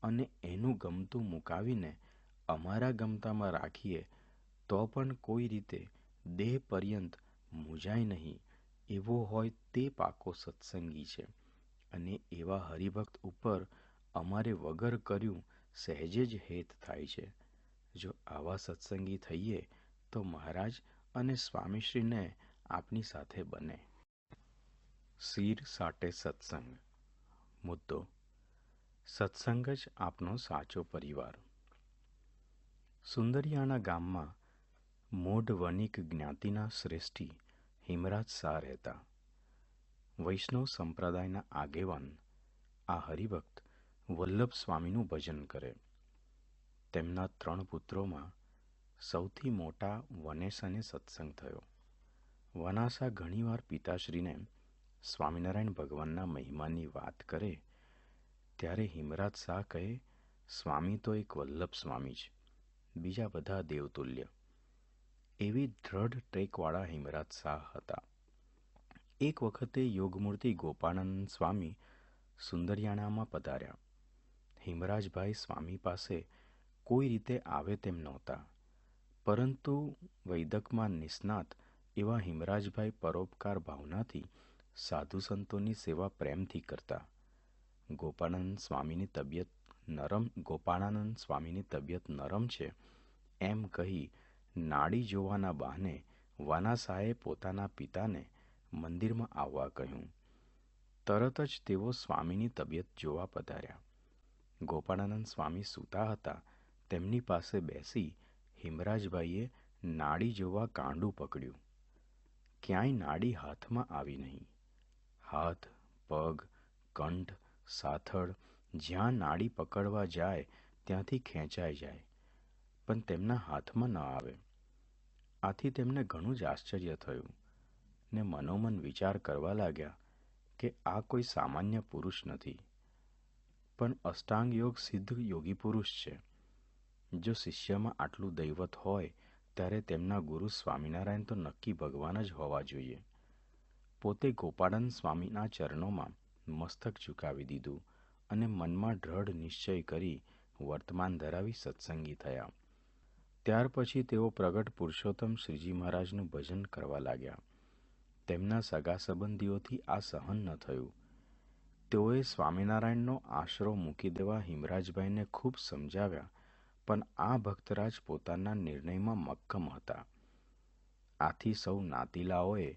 A: અને એનું ગમતું મુકાવીને અમારા ગમતામાં રાખીએ તો પણ કોઈ રીતે દેહ પર્યંત મૂંઝાય નહીં એવો હોય તે પાકો સત્સંગી છે. અને એવા હરિભક્ત ઉપર અમારે વગર કર્યું સહેજે જ હેત થાય છે. જો આવા સત્સંગી થઈએ તો મહારાજ અને સ્વામીશ્રીને આપની સાથે બને. શિર સાટે સત્સંગ. મુદ્દો: સત્સંગ જ આપનો સાચો પરિવાર. સુંદરિયાણા ગામમાં મોઢ વણિક જ્ઞાતિના શ્રેષ્ઠી હિમરાજ શાહ રહેતા. વૈષ્ણવ સંપ્રદાયના આગેવાન આ હરિભક્ત વલ્લભ સ્વામીનું ભજન કરે. તેમના 3 પુત્રોમાં સૌથી મોટા વનેસાને સત્સંગ થયો. વનાસા ઘણીવાર પિતાશ્રીને સ્વામિનારાયણ ભગવાનના મહિમાની વાત કરે ત્યારે હિમરાજ શાહ કહે, સ્વામી તો એક વલ્લભ સ્વામી જ, બીજા બધા દેવતુલ્ય. એવી દ્રઢ ટેકવાળા હિમરાજ શાહ હતા. એક વખતે યોગમૂર્તિ ગોપાળાનંદ સ્વામી સુંદરિયાણામાં પધાર્યા. હિમરાજભાઈ સ્વામી પાસે કોઈ રીતે આવે તેમ નહોતા, પરંતુ વૈદકમાં નિષ્ણાત એવા હિમરાજભાઈ પરોપકાર ભાવનાથી સાધુ સંતોની સેવા પ્રેમથી કરતા. ગોપાળાનંદ સ્વામીની તબિયત નરમ છે એમ કહી નાડી જોવાના બહાને વનાસાએ પોતાના પિતાને મંદિરમાં આવવા કહ્યું. તરત જ તેઓ સ્વામીની તબિયત જોવા પધાર્યા. ગોપાળાનંદ સ્વામી સૂતા હતા. તેમની પાસે બેસી હિમરાજભાઈએ નાડી જોવા કાંડું પકડ્યું. ક્યાંય નાડી હાથમાં આવી નહીં. હાથ, પગ, કંઠ, સાથળ જ્યાં નાડી પકડવા જાય ત્યાંથી ખેંચાઈ જાય, પણ તેમના હાથમાં ન આવે. આથી તેમને ઘણું જ આશ્ચર્ય થયું ને મનોમન વિચાર કરવા લાગ્યા કે આ કોઈ સામાન્ય પુરુષ નથી, પણ અષ્ટાંગ યોગ સિદ્ધ યોગી પુરુષ છે. જો શિષ્યમાં આટલું દૈવત હોય ત્યારે તેમના ગુરુ સ્વામિનારાયણ તો નક્કી ભગવાન જ હોવા જોઈએ. પોતે ગોપાળાનંદ સ્વામીના ચરણોમાં મસ્તક ઝુકાવી દીધું અને મનમાં દ્રઢ નિશ્ચય કરી વર્તમાન ધરાવી સત્સંગી થયા. ત્યાર પછી તેઓ પ્રગટ પુરુષોત્તમ શ્રીજી મહારાજનું ભજન કરવા લાગ્યા. તેમના સગા સંબંધીઓથી આ સહન ન થયું. તેઓએ સ્વામિનારાયણનો આશરો મૂકી દેવા હિમરાજભાઈને ખૂબ સમજાવ્યા, પણ આ ભક્તરાજ પોતાના નિર્ણયમાં મક્કમ હતા. આથી સૌ નાતીલાઓએ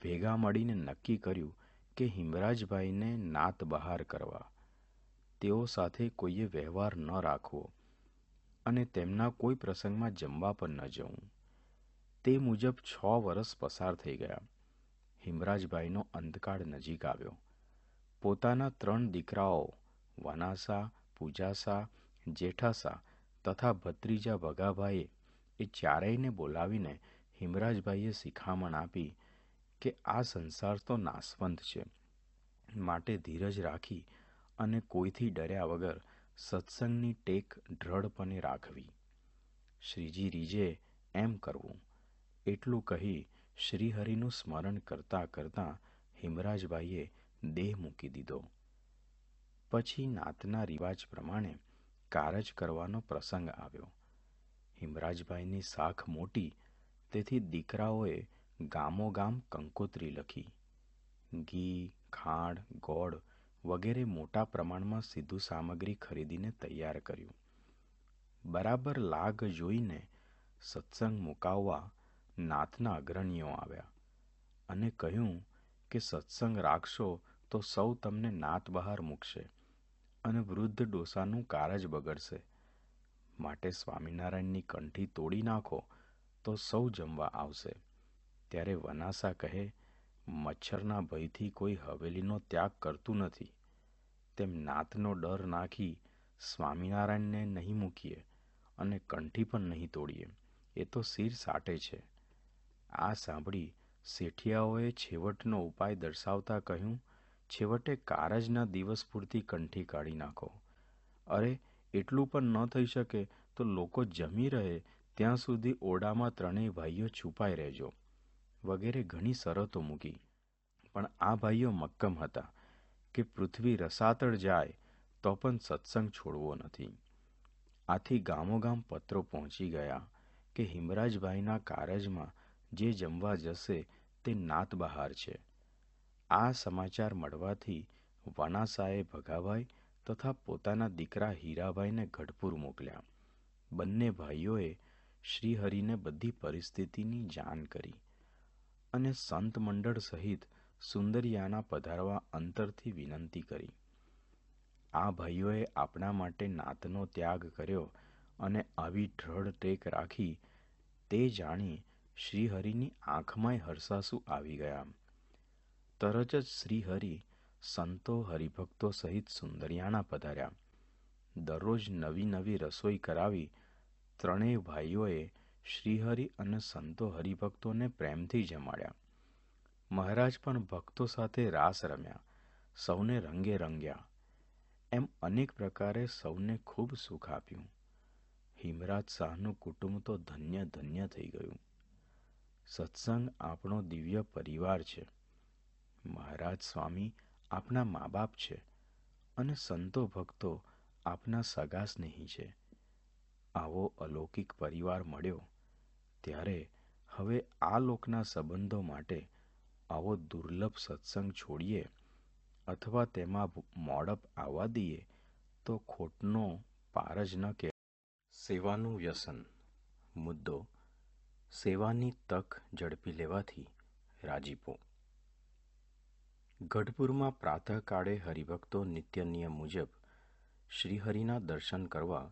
A: ભેગા મળીને નક્કી કર્યું કે હિમરાજભાઈને નાત બહાર કરવા, તેઓ સાથે કોઈએ વ્યવહાર ન રાખવો અને તેમના કોઈ પ્રસંગમાં જમવા પણ ન જવું. તે મુજબ 6 વર્ષ પસાર થઈ ગયા. હિમરાજભાઈનો અંતકાળ નજીક આવ્યો. પોતાના 3 દીકરાઓ વનાસા, પૂજાસા, જેઠાસા તથા ભત્રીજા ભગાભાઈએ એ ચારેયને બોલાવીને હિમરાજભાઈએ શિખામણ આપી કે આ સંસાર તો નાશવંત છે, માટે ધીરજ રાખી અને કોઈથી ડર્યા વગર સત્સંગની ટેક દ્રઢપણે રાખવી. શ્રીજી રીજે એમ કરવું. એટલું કહી શ્રીહરિનું સ્મરણ કરતાં કરતાં હિમરાજભાઈએ દેહ મૂકી દીધો. પછી નાતના રિવાજ પ્રમાણે કારજ કરવાનો પ્રસંગ આવ્યો. હિમરાજભાઈની શાખ મોટી, તેથી દીકરાઓએ ગામોગામ કંકોત્રી લખી. ઘી, ખાંડ, ગોળ વગેરે મોટા પ્રમાણમાં સીધું સામગ્રી ખરીદીને તૈયાર કર્યું. બરાબર લાગ જોઈને સત્સંગ મુકાવવા નાથના અગ્રણીઓ આવ્યા અને કહ્યું કે સત્સંગ રાખશો તો સૌ તમને નાત બહાર મૂકશે અને વૃદ્ધ ડોસાનું કારજ બગડશે. માટે સ્વામિનારાયણની કંઠી તોડી નાખો તો સૌ જમવા આવશે. ત્યારે વનાસા કહે, મચ્છરના ભયથી કોઈ હવેલીનો ત્યાગ કરતું નથી, તેમ નાતનો ડર નાખી સ્વામિનારાયણને નહીં મૂકીએ અને કંઠી પણ નહીં તોડીએ, એ તો શિર સાટે છે. આ સાંભળી શેઠિયાઓએ છેવટનો ઉપાય દર્શાવતા કહ્યું, છેવટે કારજના દિવસ પૂરતી કંઠી કાઢી નાખો. અરે, એટલું પણ ન થઈ શકે તો લોકો જમી રહે ત્યાં સુધી ઓરડામાં ત્રણેય ભાઈઓ છુપાઈ રહેજો વગેરે ઘણી શરતો મૂકી. પણ આ ભાઈઓ મક્કમ હતા કે પૃથ્વી રસાતળ જાય તો પણ સત્સંગ છોડવો નથી. આથી ગામોગામ પત્રો પહોંચી ગયા કે હિમરાજભાઈના કારજમાં જે જમવા જશે તે નાત બહાર છે. આ સમાચાર મળવાથી વનાસાએ ભગાભાઈ તથા પોતાના દીકરા હીરાભાઈને ગઢપુર મોકલ્યા. બંને ભાઈઓએ શ્રીહરિને બધી પરિસ્થિતિની જાણ કરી અને સંત મંડળ સહિત સુંદરિયાના પધારવા અંતરથી વિનંતી કરી. આ ભાઈઓએ આપણા માટે નાતનો ત્યાગ કર્યો અને આવી દ્રઢ ટેક રાખી તે જાણી શ્રીહરિની આંખમાંય હરસાસુ આવી ગયા. તરત જ શ્રીહરિ સંતો હરિભક્તો સહિત સુંદરિયાણા પધાર્યા. દરરોજ નવી નવી રસોઈ કરાવી ત્રણેય ભાઈઓએ શ્રીહરિ અને સંતો હરિભક્તોને પ્રેમથી જમાડ્યા. મહારાજ પણ ભક્તો સાથે રાસ રમ્યા, સૌને રંગે રંગ્યા. એમ અનેક પ્રકારે સૌને ખૂબ સુખ આપ્યું. હિમરાજ શાહનું કુટુંબ તો ધન્ય ધન્ય થઈ ગયું. સત્સંગ આપણો દિવ્ય પરિવાર છે. મહારાજ સ્વામી આપના મા બાપ છે અને સંતો ભક્તો આપના સગા સ્નેહી છે. આવો અલૌકિક પરિવાર મળ્યો ત્યારે હવે આ લોકના સંબંધો માટે આવો દુર્લભ સત્સંગ છોડીએ અથવા તેમાં મોડપ આવવા દઈએ તો ખોટનો પાર જ ન કહેવાય. સેવાનું વ્યસન. મુદ્દો: સેવાની તક ઝડપી લેવાથી રાજીપો. ગઢપુરમાં પ્રાતઃકાળે હરિભક્તો નિત્ય નિયમ મુજબ શ્રીહરિના દર્શન કરવા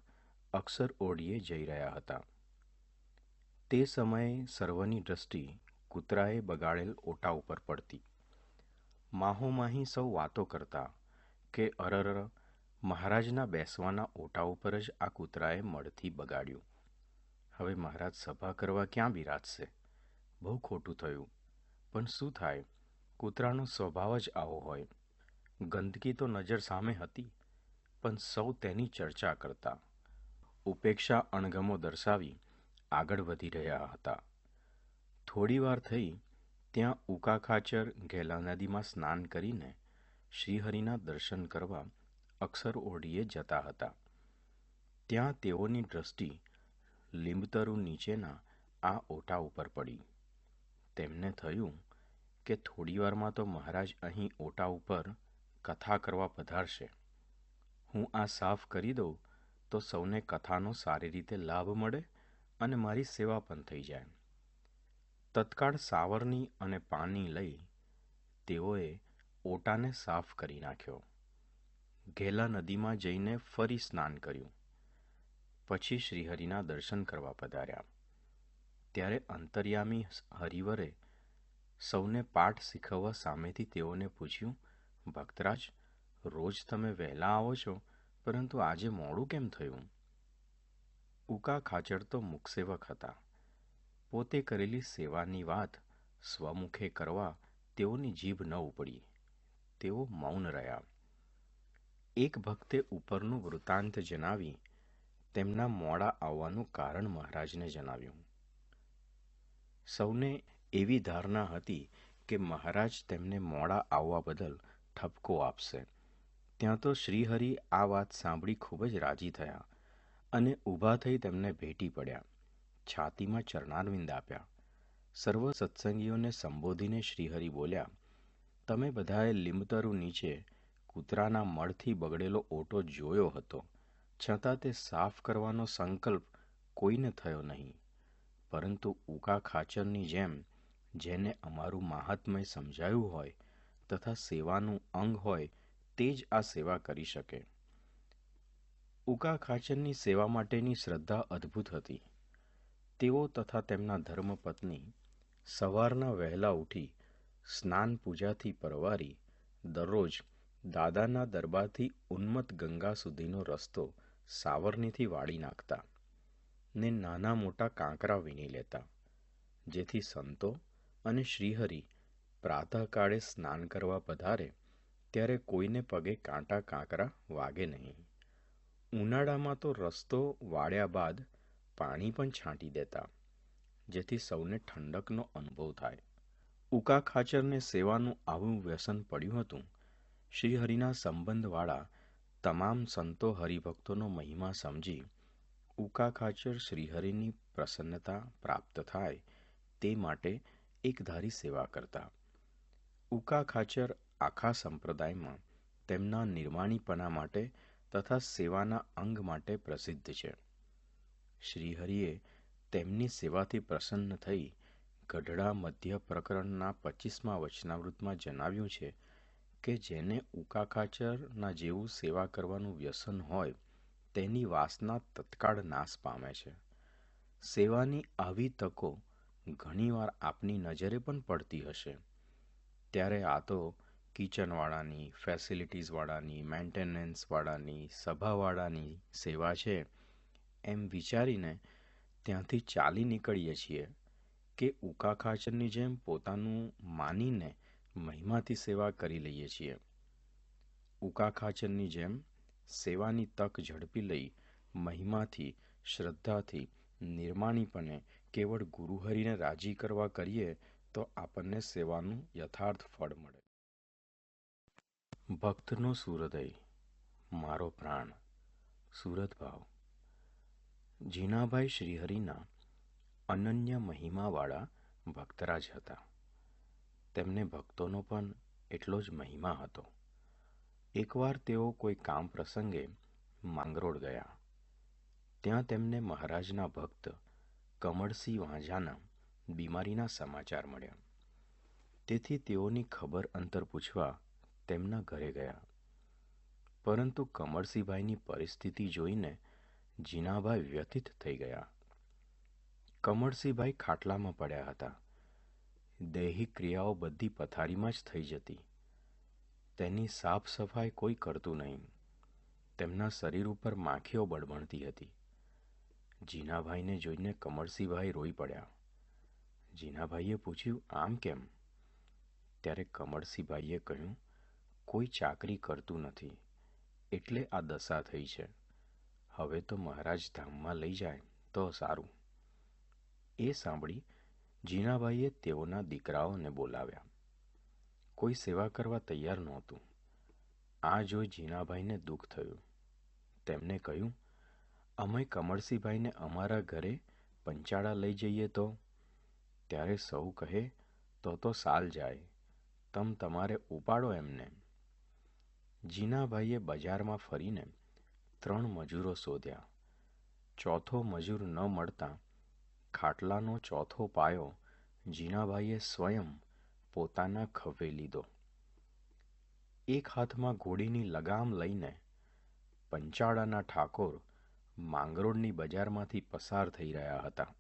A: અક્ષર ઓરડીએ જઈ રહ્યા હતા. તે સમયે સર્વની દ્રષ્ટિ કૂતરાએ બગાડેલ ઓટા ઉપર પડતી. માહોમાહી સૌ વાતો કરતા કે અરર, મહારાજના બેસવાના ઓટા ઉપર જ આ કૂતરાએ મળથી બગાડ્યું. હવે મહારાજ સભા કરવા ક્યાં બિરાજશે? બહુ ખોટું થયું. પણ શું થાય, કૂતરાનો સ્વભાવ જ આવો હોય. ગંદકી તો નજર સામે હતી, પણ સૌ તેની ચર્ચા કરતા. ઉપેક્ષા અણગમો દર્શાવી આગળ વધી રહ્યા હતા. થોડી વાર થઈ ત્યાં ઉકા ખાચર ઘેલા નદીમાં સ્નાન કરીને શ્રીહરિના દર્શન કરવા અક્ષર ઓરડીએ જતા હતા. ત્યાં તેઓની દ્રષ્ટિ લીંબતરુ નીચેના આ ઓટા ઉપર પડી. તેમને થયું કે થોડીવારમાં તો મહારાજ અહીં ઓટા ઉપર કથા કરવા પધારશે. હું આ સાફ કરી દઉં તો સૌને કથાનો સારી રીતે લાભ મળે અને મારી સેવા પણ થઈ જાય. તત્કાળ સાવરણી અને પાણી લઈ તેઓએ ઓટાને સાફ કરી નાખ્યો. ઘેલા નદીમાં જઈને ફરી સ્નાન કર્યું. પછી શ્રીહરિના દર્શન કરવા પધાર્યા. ત્યારે અંતર્યામી હરિવરે સૌને પાઠ શીખવવા સામેથી તેઓને પૂછ્યું, ભક્તરાજ, રોજ તમે વહેલા આવો છો, પરંતુ આજે મોડું કેમ થયું? ઉકા ખાચર તો મુખસેવક હતા. પોતે કરેલી સેવાની વાત સ્વમુખે કરવા તેઓની જીભ ન ઉપડી. તેઓ મૌન રહ્યા. એક ભક્તે ઉપરનું વૃત્તાંત જણાવી તેમના મોડા આવવાનું કારણ મહારાજને જણાવ્યું. સૌને એવી ધારણા હતી કે મહારાજ તેમને મોડા આવવા બદલ ઠપકો આપશે. ત્યાં તો શ્રીહરિ આ વાત સાંભળી ખૂબ જ રાજી થયા અને ઊભા થઈ તેમને ભેટી પડ્યા, છાતીમાં ચરણારવિંદ આપ્યા. સર્વ સત્સંગીઓને સંબોધીને શ્રીહરિ બોલ્યા, તમે બધાએ લીંબતરુ નીચે કૂતરાના મળથી બગડેલો ઓટો જોયો હતો, છતાં તે સાફ કરવાનો સંકલ્પ કોઈને થયો નહીં. પરંતુ ઉકા ખાચરની જેમ જેને અમારું મહાત્મય સમજાયું હોય તથા સેવાનું અંગ હોય તે જ આ સેવા કરી શકે. ઉકા ખાચરની સેવા માટેની શ્રદ્ધા અદ્ભુત હતી. તેઓ તથા તેમના ધર્મપત્ની સવારના વહેલા ઉઠી સ્નાન પૂજાથી પરવારી દરરોજ દાદાના દરબારથી ઉન્મત્ત ગંગા સુધીનો રસ્તો સાવરણીથી વાળી નાખતા ને નાના મોટા કાંકરા વીણી લેતા, જેથી સંતો અને શ્રીહરિ પ્રાતઃકાળે સ્નાન કરવા પધારે ત્યારે કોઈને પગે કાંટા કાંકરા વાગે નહીં. ઉનાળામાં તો રસ્તો વાળ્યા બાદ પાણી પણ છાંટી દેતા, જેથી સૌને ઠંડકનો અનુભવ થાય. ઉકા ખાચરને સેવાનું આવું વ્યસન પડ્યું હતું. શ્રીહરિના સંબંધવાળા તમામ સંતો હરિભક્તોનો મહિમા સમજી ઉકા ખાચર શ્રીહરિની પ્રસન્નતા પ્રાપ્ત થાય તે માટે એકધારી સેવા કરતા. ઉકા ખાચર આખા સંપ્રદાયમાં તેમના નિર્વાણીપણા માટે તથા સેવાના અંગ માટે પ્રસિદ્ધ છે. શ્રીહરિએ તેમની સેવાથી પ્રસન્ન થઈ ગઢડા મધ્ય પ્રકરણના 25મા વચનામૃતમાં જણાવ્યું છે કે જેને ઉકા ખાચરના જેવું સેવા કરવાનું વ્યસન હોય તેની વાસના તત્કાળ નાશ પામે છે. સેવાની આવી તકો ઘણીવાર આપની નજરે પણ પડતી હશે, ત્યારે આ તો કિચનવાળાની, ફેસિલિટીઝવાળાની, મેન્ટેનન્સવાળાની, સભાવાળાની સેવા છે એમ વિચારીને ત્યાંથી ચાલી નીકળીએ છીએ કે ઉકા ખાચરની જેમ પોતાનું માનીને મહિમાથી સેવા કરી લઈએ છીએ. ઉકા ખાચરની જેમ સેવાની તક ઝડપી લઈ મહિમાથી, શ્રદ્ધાથી, નિર્માણીપણે કેવળ ગુરુહરિને રાજી કરવા કરીએ તો આપણને સેવાનું યથાર્થ ફળ મળે. ભક્તનો સૂરદય, મારો પ્રાણ, સુરત ભાવ. જીનાભાઈ શ્રીહરિના અનન્ય મહિમાવાળા ભક્તરાજ હતા. તેમને ભક્તોનો પણ એટલો જ મહિમા હતો. એકવાર તેઓ કોઈ કામ પ્રસંગે માંગરોળ ગયા. ત્યાં તેમને મહારાજના ભક્ત કમળસિંહ વાંઝાના બીમારીના સમાચાર મળ્યા. તેથી તેઓની ખબર અંતર પૂછવા તેમના ઘરે ગયા. પરંતુ કમળસિંહભાઈની પરિસ્થિતિ જોઈને જીનાભાઈ વ્યથિત થઈ ગયા. કમળસિંહભાઈ ખાટલામાં પડ્યા હતા. દૈહિક ક્રિયાઓ બધી પથારીમાં જ થઈ જતી. તેની સાફ સફાઈ કોઈ કરતું નહીં. તેમના શરીર ઉપર માખીઓ બળબણતી હતી. જીનાભાઈને જોઈને કમળસિંહભાઈ રોઈ પડ્યા. જીનાભાઈએ પૂછ્યું, આમ કેમ? ત્યારે કમળસિંહભાઈએ કહ્યું, કોઈ ચાકરી કરતું નથી એટલે આ દશા થઈ છે. હવે તો મહારાજ ધામમાં લઈ જાય તો સારું. એ સાંભળી જીનાભાઈએ તેઓના દીકરાઓને બોલાવ્યા. કોઈ સેવા કરવા તૈયાર નહોતું. આ જોઈ જીનાભાઈને દુઃખ થયું. તેમને કહ્યું, અમે કમળસિંહભાઈને અમારા ઘરે પંચાળા લઈ જઈએ તો? ત્યારે સૌ કહે, તો સાલ જાય, તમારે ઉપાડો એમને. જીનાભાઈએ બજારમાં ફરીને 3 મજૂરો શોધ્યા. ચોથો મજૂર ન મળતા ખાટલાનો ચોથો પાયો જીનાભાઈએ સ્વયં પોતાના ખભે લીધો. એક હાથમાં ઘોડીની લગામ લઈને પંચાળાના ઠાકોર માંગરોળની બજારમાંથી પસાર થઈ રહ્યા હતા.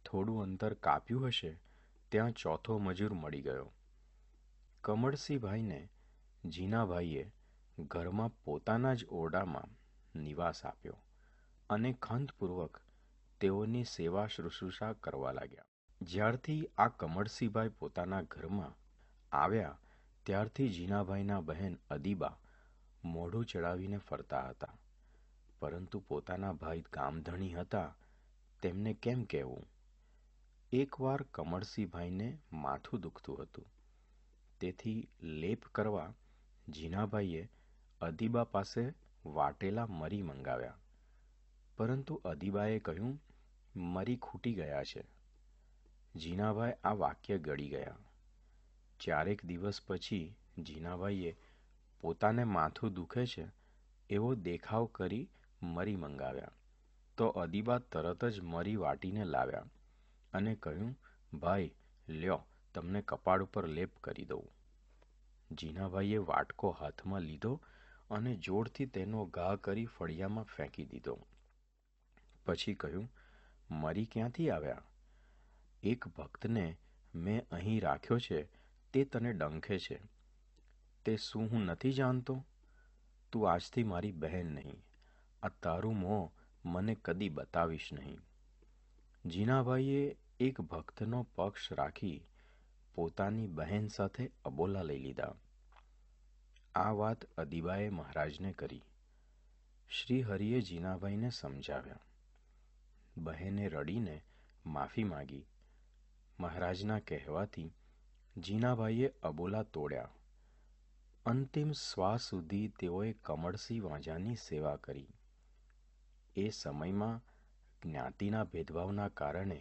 A: થોડું અંતર કાપ્યું હશે ત્યાં ચોથો મજૂર મળી ગયો. કમળસિંહભાઈને જીનાભાઈએ ઘરમાં પોતાના જ ઓરડામાં નિવાસ આપ્યો અને ખંતપૂર્વક તેઓની સેવા શુશ્રૂષા કરવા લાગ્યા. જ્યારથી આ કમળસિંહભાઈ પોતાના ઘરમાં આવ્યા ત્યારથી જીનાભાઈના બહેન અદીબા મોઢું ચડાવીને ફરતા હતા, પરંતુ પોતાના ભાઈ ગામધણી હતા તેમને કેમ કહેવું? એકવાર કમળસિંહભાઈને માથું દુખતું હતું, તેથી લેપ કરવા જીનાભાઈએ અદીબા પાસે વાટેલા મરી મંગાવ્યા, પરંતુ અદીબાએ કહ્યું, મરી ખૂટી ગયા છે. જીનાભાઈ આ વાક્ય ગળી ગયા. ચારેક દિવસ પછી જીનાભાઈએ પોતાને માથું દુખે છે એવો દેખાવ કરી મરી મંગાવ્યા, તો અદીબા તરત જ મરી વાટીને લાવ્યા અને કહ્યું, ભાઈ લ્યો, તમને કપાળ ઉપર લેપ કરી દઉં. જીનાભાઈએ વાટકો હાથમાં લીધો અને જોરથી તેનો ઘા કરી ફળિયામાં ફેંકી દીધો. પછી કહ્યું, મરી ક્યાંથી આવ્યા? એક ભક્તને મેં અહીં રાખ્યો છે તે તને ડંખે છે. તે શું હું નથી જાણતો? તું આજથી મારી બહેન નહીં. આ તારું મોં મને કદી બતાવીશ નહીં. જીનાભાઈએ એક ભક્તનો પક્ષ રાખી પોતાની બહેન સાથે અબોલા લઈ લીધા. આ વાત અદીબાએ મહારાજને કરી. શ્રી હરિએ જીનાભાઈને સમજાવ્યા. બહેને રડીને માફી માગી. મહારાજના કહેવાથી જીનાભાઈએ અબોલા તોડ્યા. અંતિમ શ્વાસ સુધી તેઓએ કમળસિંહ વાંઝાની સેવા કરી. એ સમયમાં જ્ઞાતિના ભેદભાવના કારણે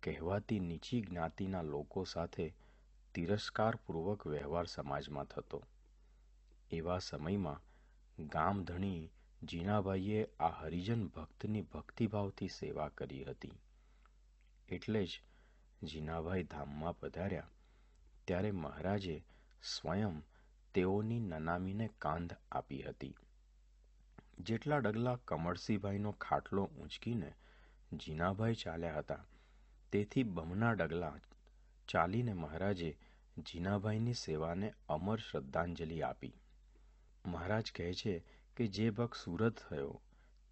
A: કહેવાતી નીચી જ્ઞાતિના લોકો સાથે તિરસ્કારપૂર્વક વ્યવહાર સમાજમાં થતો. એવા સમયમાં ગામધણી જીનાભાઈએ આ હરિજન ભક્તની ભક્તિભાવથી સેવા કરી હતી. એટલે જ જીનાભાઈ ધામમાં પધાર્યા ત્યારે મહારાજે સ્વયં તેઓની નનામીને કાંધ આપી હતી. જેટલા ડગલા કમળસિંહભાઈનો ખાટલો ઊંચકીને જીનાભાઈ ચાલ્યા હતા, તેથી બમણા ડગલા ચાલીને મહારાજે જીનાભાઈની સેવાને અમર શ્રદ્ધાંજલિ આપી. મહારાજ કહે છે કે જે ભક્ત સુરત થયો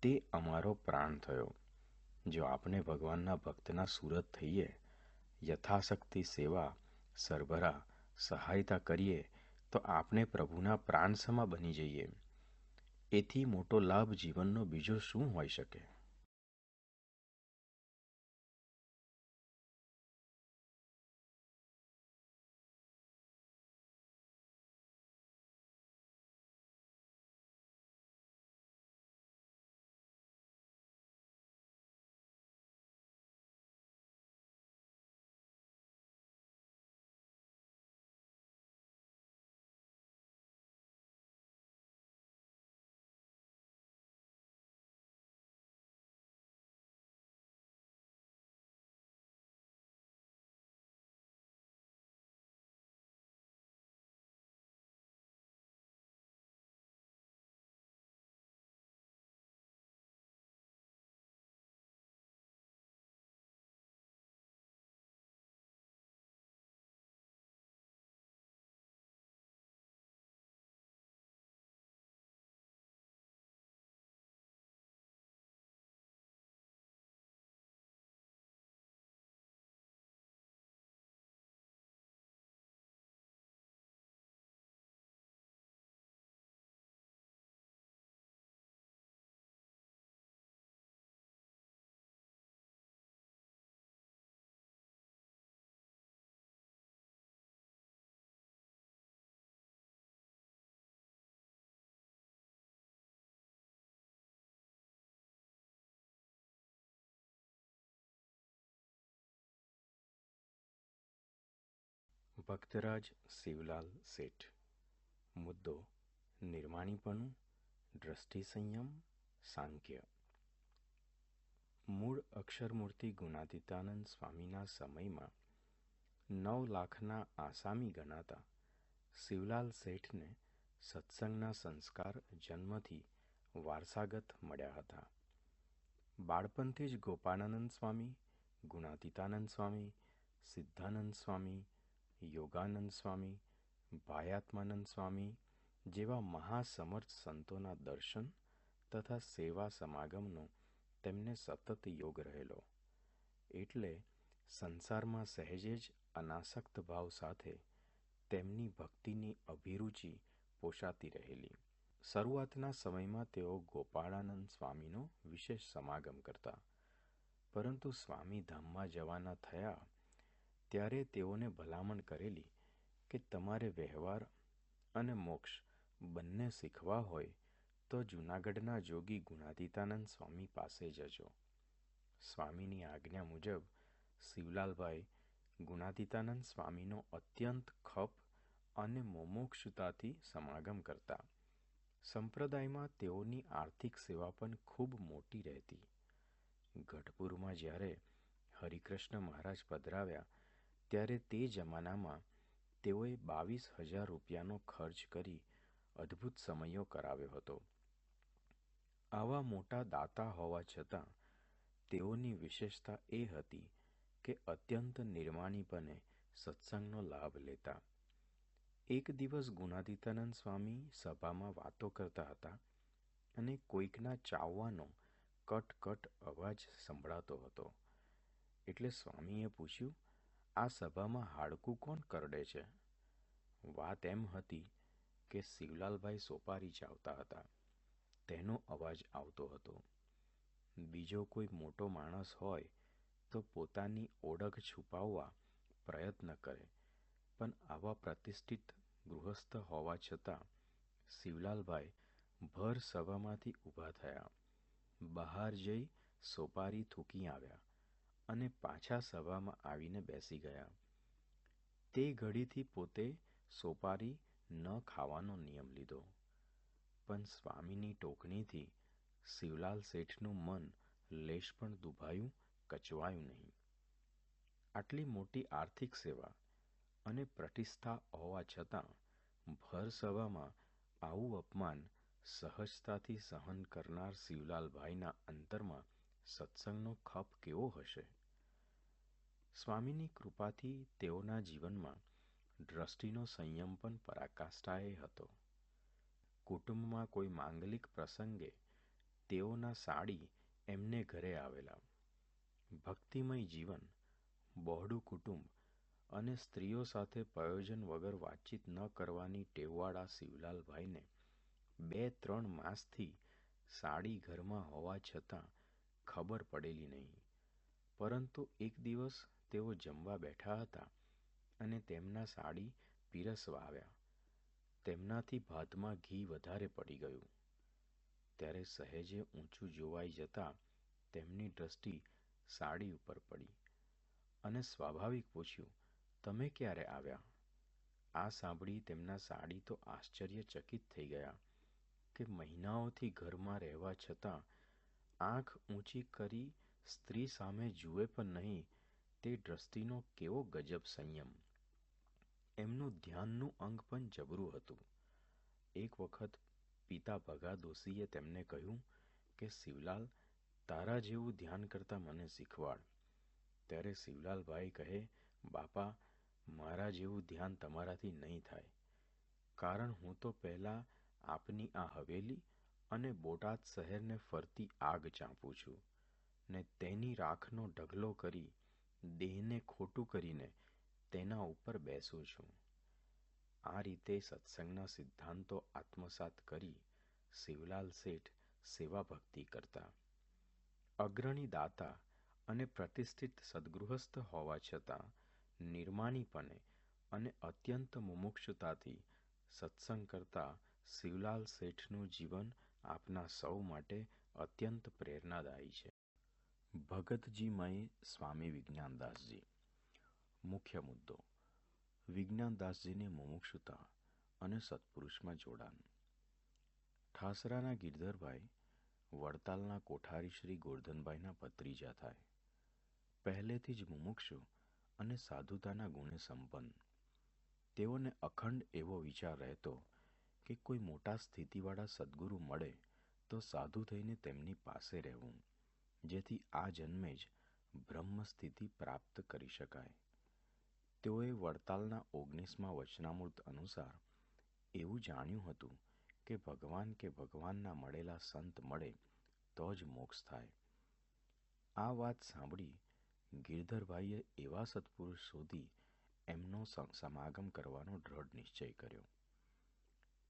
A: તે અમારો પ્રાણ થયો. જો આપણે ભગવાનના ભક્તના સુરત થઈએ, યથાશક્તિ સેવા, સરભરા, સહાયતા કરીએ તો આપણે પ્રભુના પ્રાણસમા બની જઈએ. એથી મોટો લાભ જીવનનો બીજો શું હોઈ શકે? ભક્તરાજ શિવલાલ શેઠ. મુદ્દો નિર્માણીપણું, દ્રષ્ટિ સંયમ, સાંખ્ય. મૂળ અક્ષરમૂર્તિ ગુણાતીતાનંદ સ્વામીના સમયમાં 9 લાખના આસામી ગણાતા શિવલાલ શેઠને સત્સંગના સંસ્કાર જન્મથી વારસાગત મળ્યા હતા. બાળપણથી જ ગોપાળાનંદ સ્વામી, ગુણાતીતાનંદ સ્વામી, સિદ્ધાનંદ સ્વામી, યોગાનંદ સ્વામી, ભાયાત્માનંદ સ્વામી જેવા મહાસમર્થ સંતોના દર્શન તથા સેવા સમાગમનો તેમને સતત યોગ રહેલો. એટલે સંસારમાં સહેજે જ અનાસક્ત ભાવ સાથે તેમની ભક્તિની અભિરુચિ પોષાતી રહેલી. શરૂઆતના સમયમાં તેઓ ગોપાળાનંદ સ્વામીનો વિશેષ સમાગમ કરતા, પરંતુ સ્વામી ધામમાં જવાના થયા ત્યારે તેઓને ભલામણ કરેલી કે તમારે વ્યવહાર અને મોક્ષ બંને શીખવા હોય તો જૂનાગઢના જોગી ગુણાતીતાનંદ સ્વામી પાસે જજો. સ્વામીની આજ્ઞા મુજબ શિવલાલભાઈ ગુણાતીતાનંદ સ્વામીનો અત્યંત ખપ અને મુમુક્ષુતાથી સમાગમ કરતા. સંપ્રદાયમાં તેઓની આર્થિક સેવા પણ ખૂબ મોટી રહેતી. ગઢપુરમાં જ્યારે હરિકૃષ્ણ મહારાજ પધરાવ્યા ત્યારે તે જમાનામાં તેઓએ 22,000 રૂપિયાનો ખર્ચ કરી અદ્ભુત સમયો કરાવ્યો હતો. આવા મોટા દાતા હોવા છતાં તેઓની વિશેષતા એ હતી કે અત્યંત નિર્માણીપણે સત્સંગનો લાભ લેતા. એક દિવસ ગુણાતીતાનંદ સ્વામી સભામાં વાતો કરતા હતા અને કોઈકના ચાવવાનો કટ અવાજ સંભળાતો હતો. એટલે સ્વામીએ પૂછ્યું, આ સભામાં હાડકું કોણ કરડે છે? વાત એમ હતી કે શિવલાલભાઈ સોપારી ચાવતા હતા, તેનો અવાજ આવતો હતો. બીજો કોઈ મોટો માણસ હોય તો પોતાની ઓળખ છુપાવવા પ્રયત્ન કરે, પણ આવા પ્રતિષ્ઠિત ગૃહસ્થ હોવા છતાં શિવલાલભાઈ ભર સભામાંથી ઊભા થયા, બહાર જઈ સોપારી થૂકી આવ્યા અને પાછા સભામાં આવીને બેસી ગયા. તે ઘડીથી પોતે સોપારી ન ખાવાનો નિયમ લીધો. પણ સ્વામીની ટોકણીથી શિવલાલ શેઠનું મન લેશ પણ દુભાયું, કચવાયું નહીં. આટલી મોટી આર્થિક સેવા અને પ્રતિષ્ઠા હોવા છતાં ભર સભામાં આવું અપમાન સહજતાથી સહન કરનાર શિવલાલભાઈના અંતરમાં સત્સંગનો ખપ કેવો હશે? સ્વામીની કૃપાથી તેઓના જીવનમાં દ્રષ્ટિનો સંયમ પણ પરાકાષ્ઠાએ હતો. કુટુંબમાં કોઈ માંગલિક પ્રસંગે તેઓના સાડી એમને ઘરે આવેલા. ભક્તિમય જીવન, બહોળું કુટુંબ અને સ્ત્રીઓ સાથે પ્રયોજન વગર વાતચીત ન કરવાની ટેવવાળા શિવલાલભાઈને 2-3 માસથી સાડી ઘરમાં હોવા છતાં ખબર પડેલી નહીં. પરંતુ એક દિવસ તેઓ જમવા બેઠા હતા અને તેમના સાડી પીરસવા આવ્યા. તેમનાથી ભાતમાં ઘી વધારે પડી ગયું. ત્યારે સહેજે ઊંચું જોવાઈ જતાં તેમની દ્રષ્ટિ સાડી ઉપર પડી અને સ્વાભાવિક પૂછ્યું, તમે ક્યારે આવ્યા? આ સાંભળી તેમના સાડી તો આશ્ચર્યચકિત થઈ ગયા કે મહિનાઓથી ઘરમાં રહેવા છતાં આંખ ઊંચી કરી સ્ત્રી સામે જુએ પણ નહીં તે દ્રષ્ટિનો કેવો ગજબ સંયમ! એમનું ધ્યાનનું અંગ પણ જબરું હતું. એક વખત પિતા ભગા દોશીએ તેમને કહ્યું કે શિવલાલ, તારા જેવું ધ્યાન કરતા મને શીખવાડ. ત્યારે શિવલાલભાઈ કહે, બાપા, મારા જેવું ધ્યાન તમારાથી નહીં થાય, કારણ હું તો પહેલાં આપની આ હવેલી અને બોટાદ શહેરને ફરતી આગ ચાંપું છું ને તેની રાખનો ઢગલો કરી દેહને ખોટું કરીને તેના ઉપર બેસું છું. આ રીતે સત્સંગના સિદ્ધાંતો આત્મસાત કરી શિવલાલ શેઠ સેવા ભક્તિ કરતા. અગ્રણી દાતા અને પ્રતિષ્ઠિત સદગૃહસ્થ હોવા છતાં નિર્માણીપણે અને અત્યંત મુમુક્ષુતાથી સત્સંગ કરતા શિવલાલ શેઠનું જીવન આપના સૌ માટે અત્યંત પ્રેરણાદાયી છે. ભગતજીમય સ્વામી વિજ્ઞાનદાસજી. મુખ્ય મુદ્દો: વિજ્ઞાનદાસજીની મુમુક્ષુતા અને સત્પુરુષમાં જોડાણ. ઠાસરાના ગિરધરભાઈ વડતાલના કોઠારી શ્રી ગોરધનભાઈના ભત્રીજા થાય. પહેલેથી જ મુમુક્ષુ અને સાધુતાના ગુણે સંપન્ન. તેઓને અખંડ એવો વિચાર રહેતો કે કોઈ મોટા સ્થિતિવાળા સદ્ગુરુ મળે તો સાધુ થઈને તેમની પાસે રહેવું, જેથી આ જન્મે જ બ્રહ્મ સ્થિતિ પ્રાપ્ત કરી શકાય. તેઓએ વડતાલના 19મા વચનામૃત અનુસાર એવું જાણ્યું હતું કે ભગવાન કે ભગવાનના મળેલા સંત મળે તો જ મોક્ષ થાય. આ વાત સાંભળી ગિરધરભાઈએ એવા સત્પુરુષ શોધી એમનો સમાગમ કરવાનો દ્રઢ નિશ્ચય કર્યો.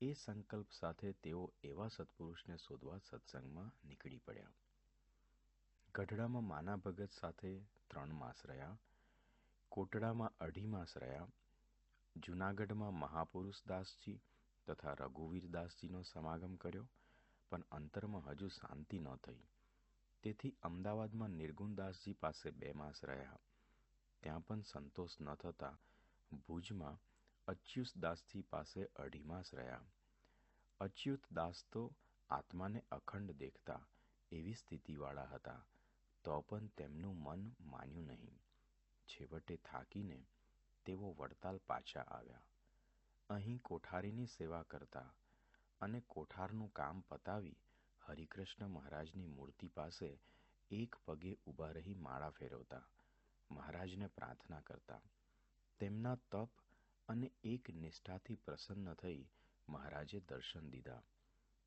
A: એ સંકલ્પ સાથે તેઓ એવા સત્પુરુષને શોધવા સત્સંગમાં નીકળી પડ્યા. ગઢડામાં માના ભગત સાથે 3 માસ રહ્યા, કોટડામાં 2.5 માસ રહ્યા, જૂનાગઢમાં મહાપુરુષ દાસજી તથા રઘુવીર દાસજીનો સમાગમ કર્યો, પણ અંતરમાં હજુ શાંતિ ન થઈ. તેથી અમદાવાદમાં નિર્ગુણદાસજી પાસે 2 માસ રહ્યા. ત્યાં પણ સંતોષ ન થતાં ભુજમાં અચ્યુતદાસજી પાસે 2.5 માસ રહ્યા. અચ્યુતદાસ તો આત્માને અખંડ દેખતા એવી સ્થિતિવાળા હતા, તો પણ તેમનું મન માન્યું નહીં. છેવટે થાકીને તેઓ વડતાલ પાછા આવ્યા. અહીં કોઠારીની સેવા કરતા અને કોઠારનું કામ પતાવી હરિકૃષ્ણ મહારાજની મૂર્તિ પાસે એક પગે ઊભા રહી માળા ફેરવતા, મહારાજને પ્રાર્થના કરતા. તેમના તપ અને એક નિષ્ઠાથી પ્રસન્ન થઈ મહારાજે દર્શન દીધા.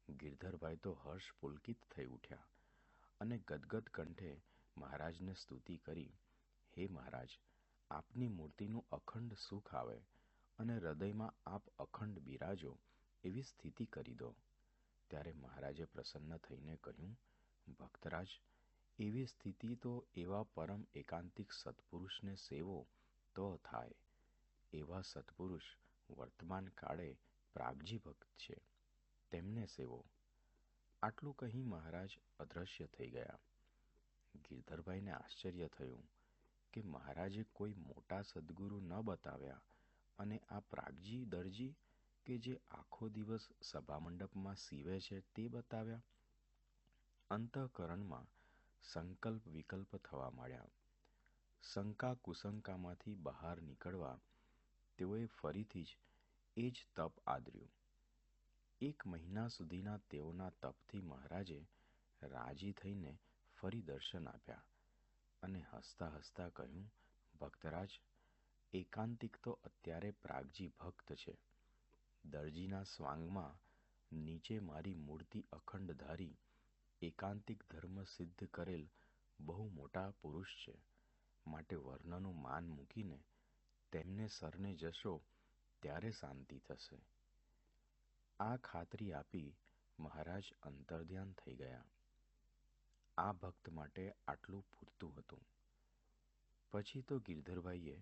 A: ગિરધરભાઈ તો હર્ષ પુલકિત થઈ ઉઠ્યા અને ગદગદ કંઠે મહારાજને સ્તુતિ કરી, હે મહારાજ, આપની મૂર્તિનું અખંડ સુખ આવે અને હૃદયમાં આપ અખંડ બિરાજો એવી સ્થિતિ કરી દો. ત્યારે મહારાજે પ્રસન્ન થઈને કહ્યું, ભક્તરાજ, એવી સ્થિતિ તો એવા પરમ એકાંતિક સત્પુરુષને સેવો તો થાય. એવા સત્પુરુષ વર્તમાન કાળે પ્રાગજી ભક્ત છે, તેમને સેવો. આટલું કહી મહારાજ અદ્રશ્ય થઈ ગયા. ગિરધરભાઈને આશ્ચર્ય થયું કે મહારાજે કોઈ મોટા સદ્ગુરુ ન બતાવ્યા અને આ પ્રાગજી દરજી કે જે આખો દિવસ સભામંડપમાં સીવે છે તે બતાવ્યા. અંતઃકરણમાં સંકલ્પ વિકલ્પ થવા માંડ્યા. શંકા કુશંકામાંથી બહાર નીકળવા તેઓએ ફરીથી જ એ જ તપ આદર્યું. 1 મહિના સુધીના તેઓના તપથી મહારાજે રાજી થઈને ફરી દર્શન આપ્યા અને હસતા હસતા કહ્યું, ભક્તરાજ, એકાંતિક તો અત્યારે પ્રાગજી ભક્ત છે. દરજીના સ્વાંગમાં નીચે મારી મૂર્તિ અખંડ ધારી એકાંતિક ધર્મ સિદ્ધ કરેલ બહુ મોટા પુરુષ છે. માટે વર્ણનું માન મૂકીને તેમને સરને જશો ત્યારે શાંતિ થશે. આ ખાતરી આપી મહારાજ અંતર્ધ્યાન થઈ ગયા. આ ભક્ત માટે આટલું પૂરતું હતું. પછી તો ગિરધરભાઈએ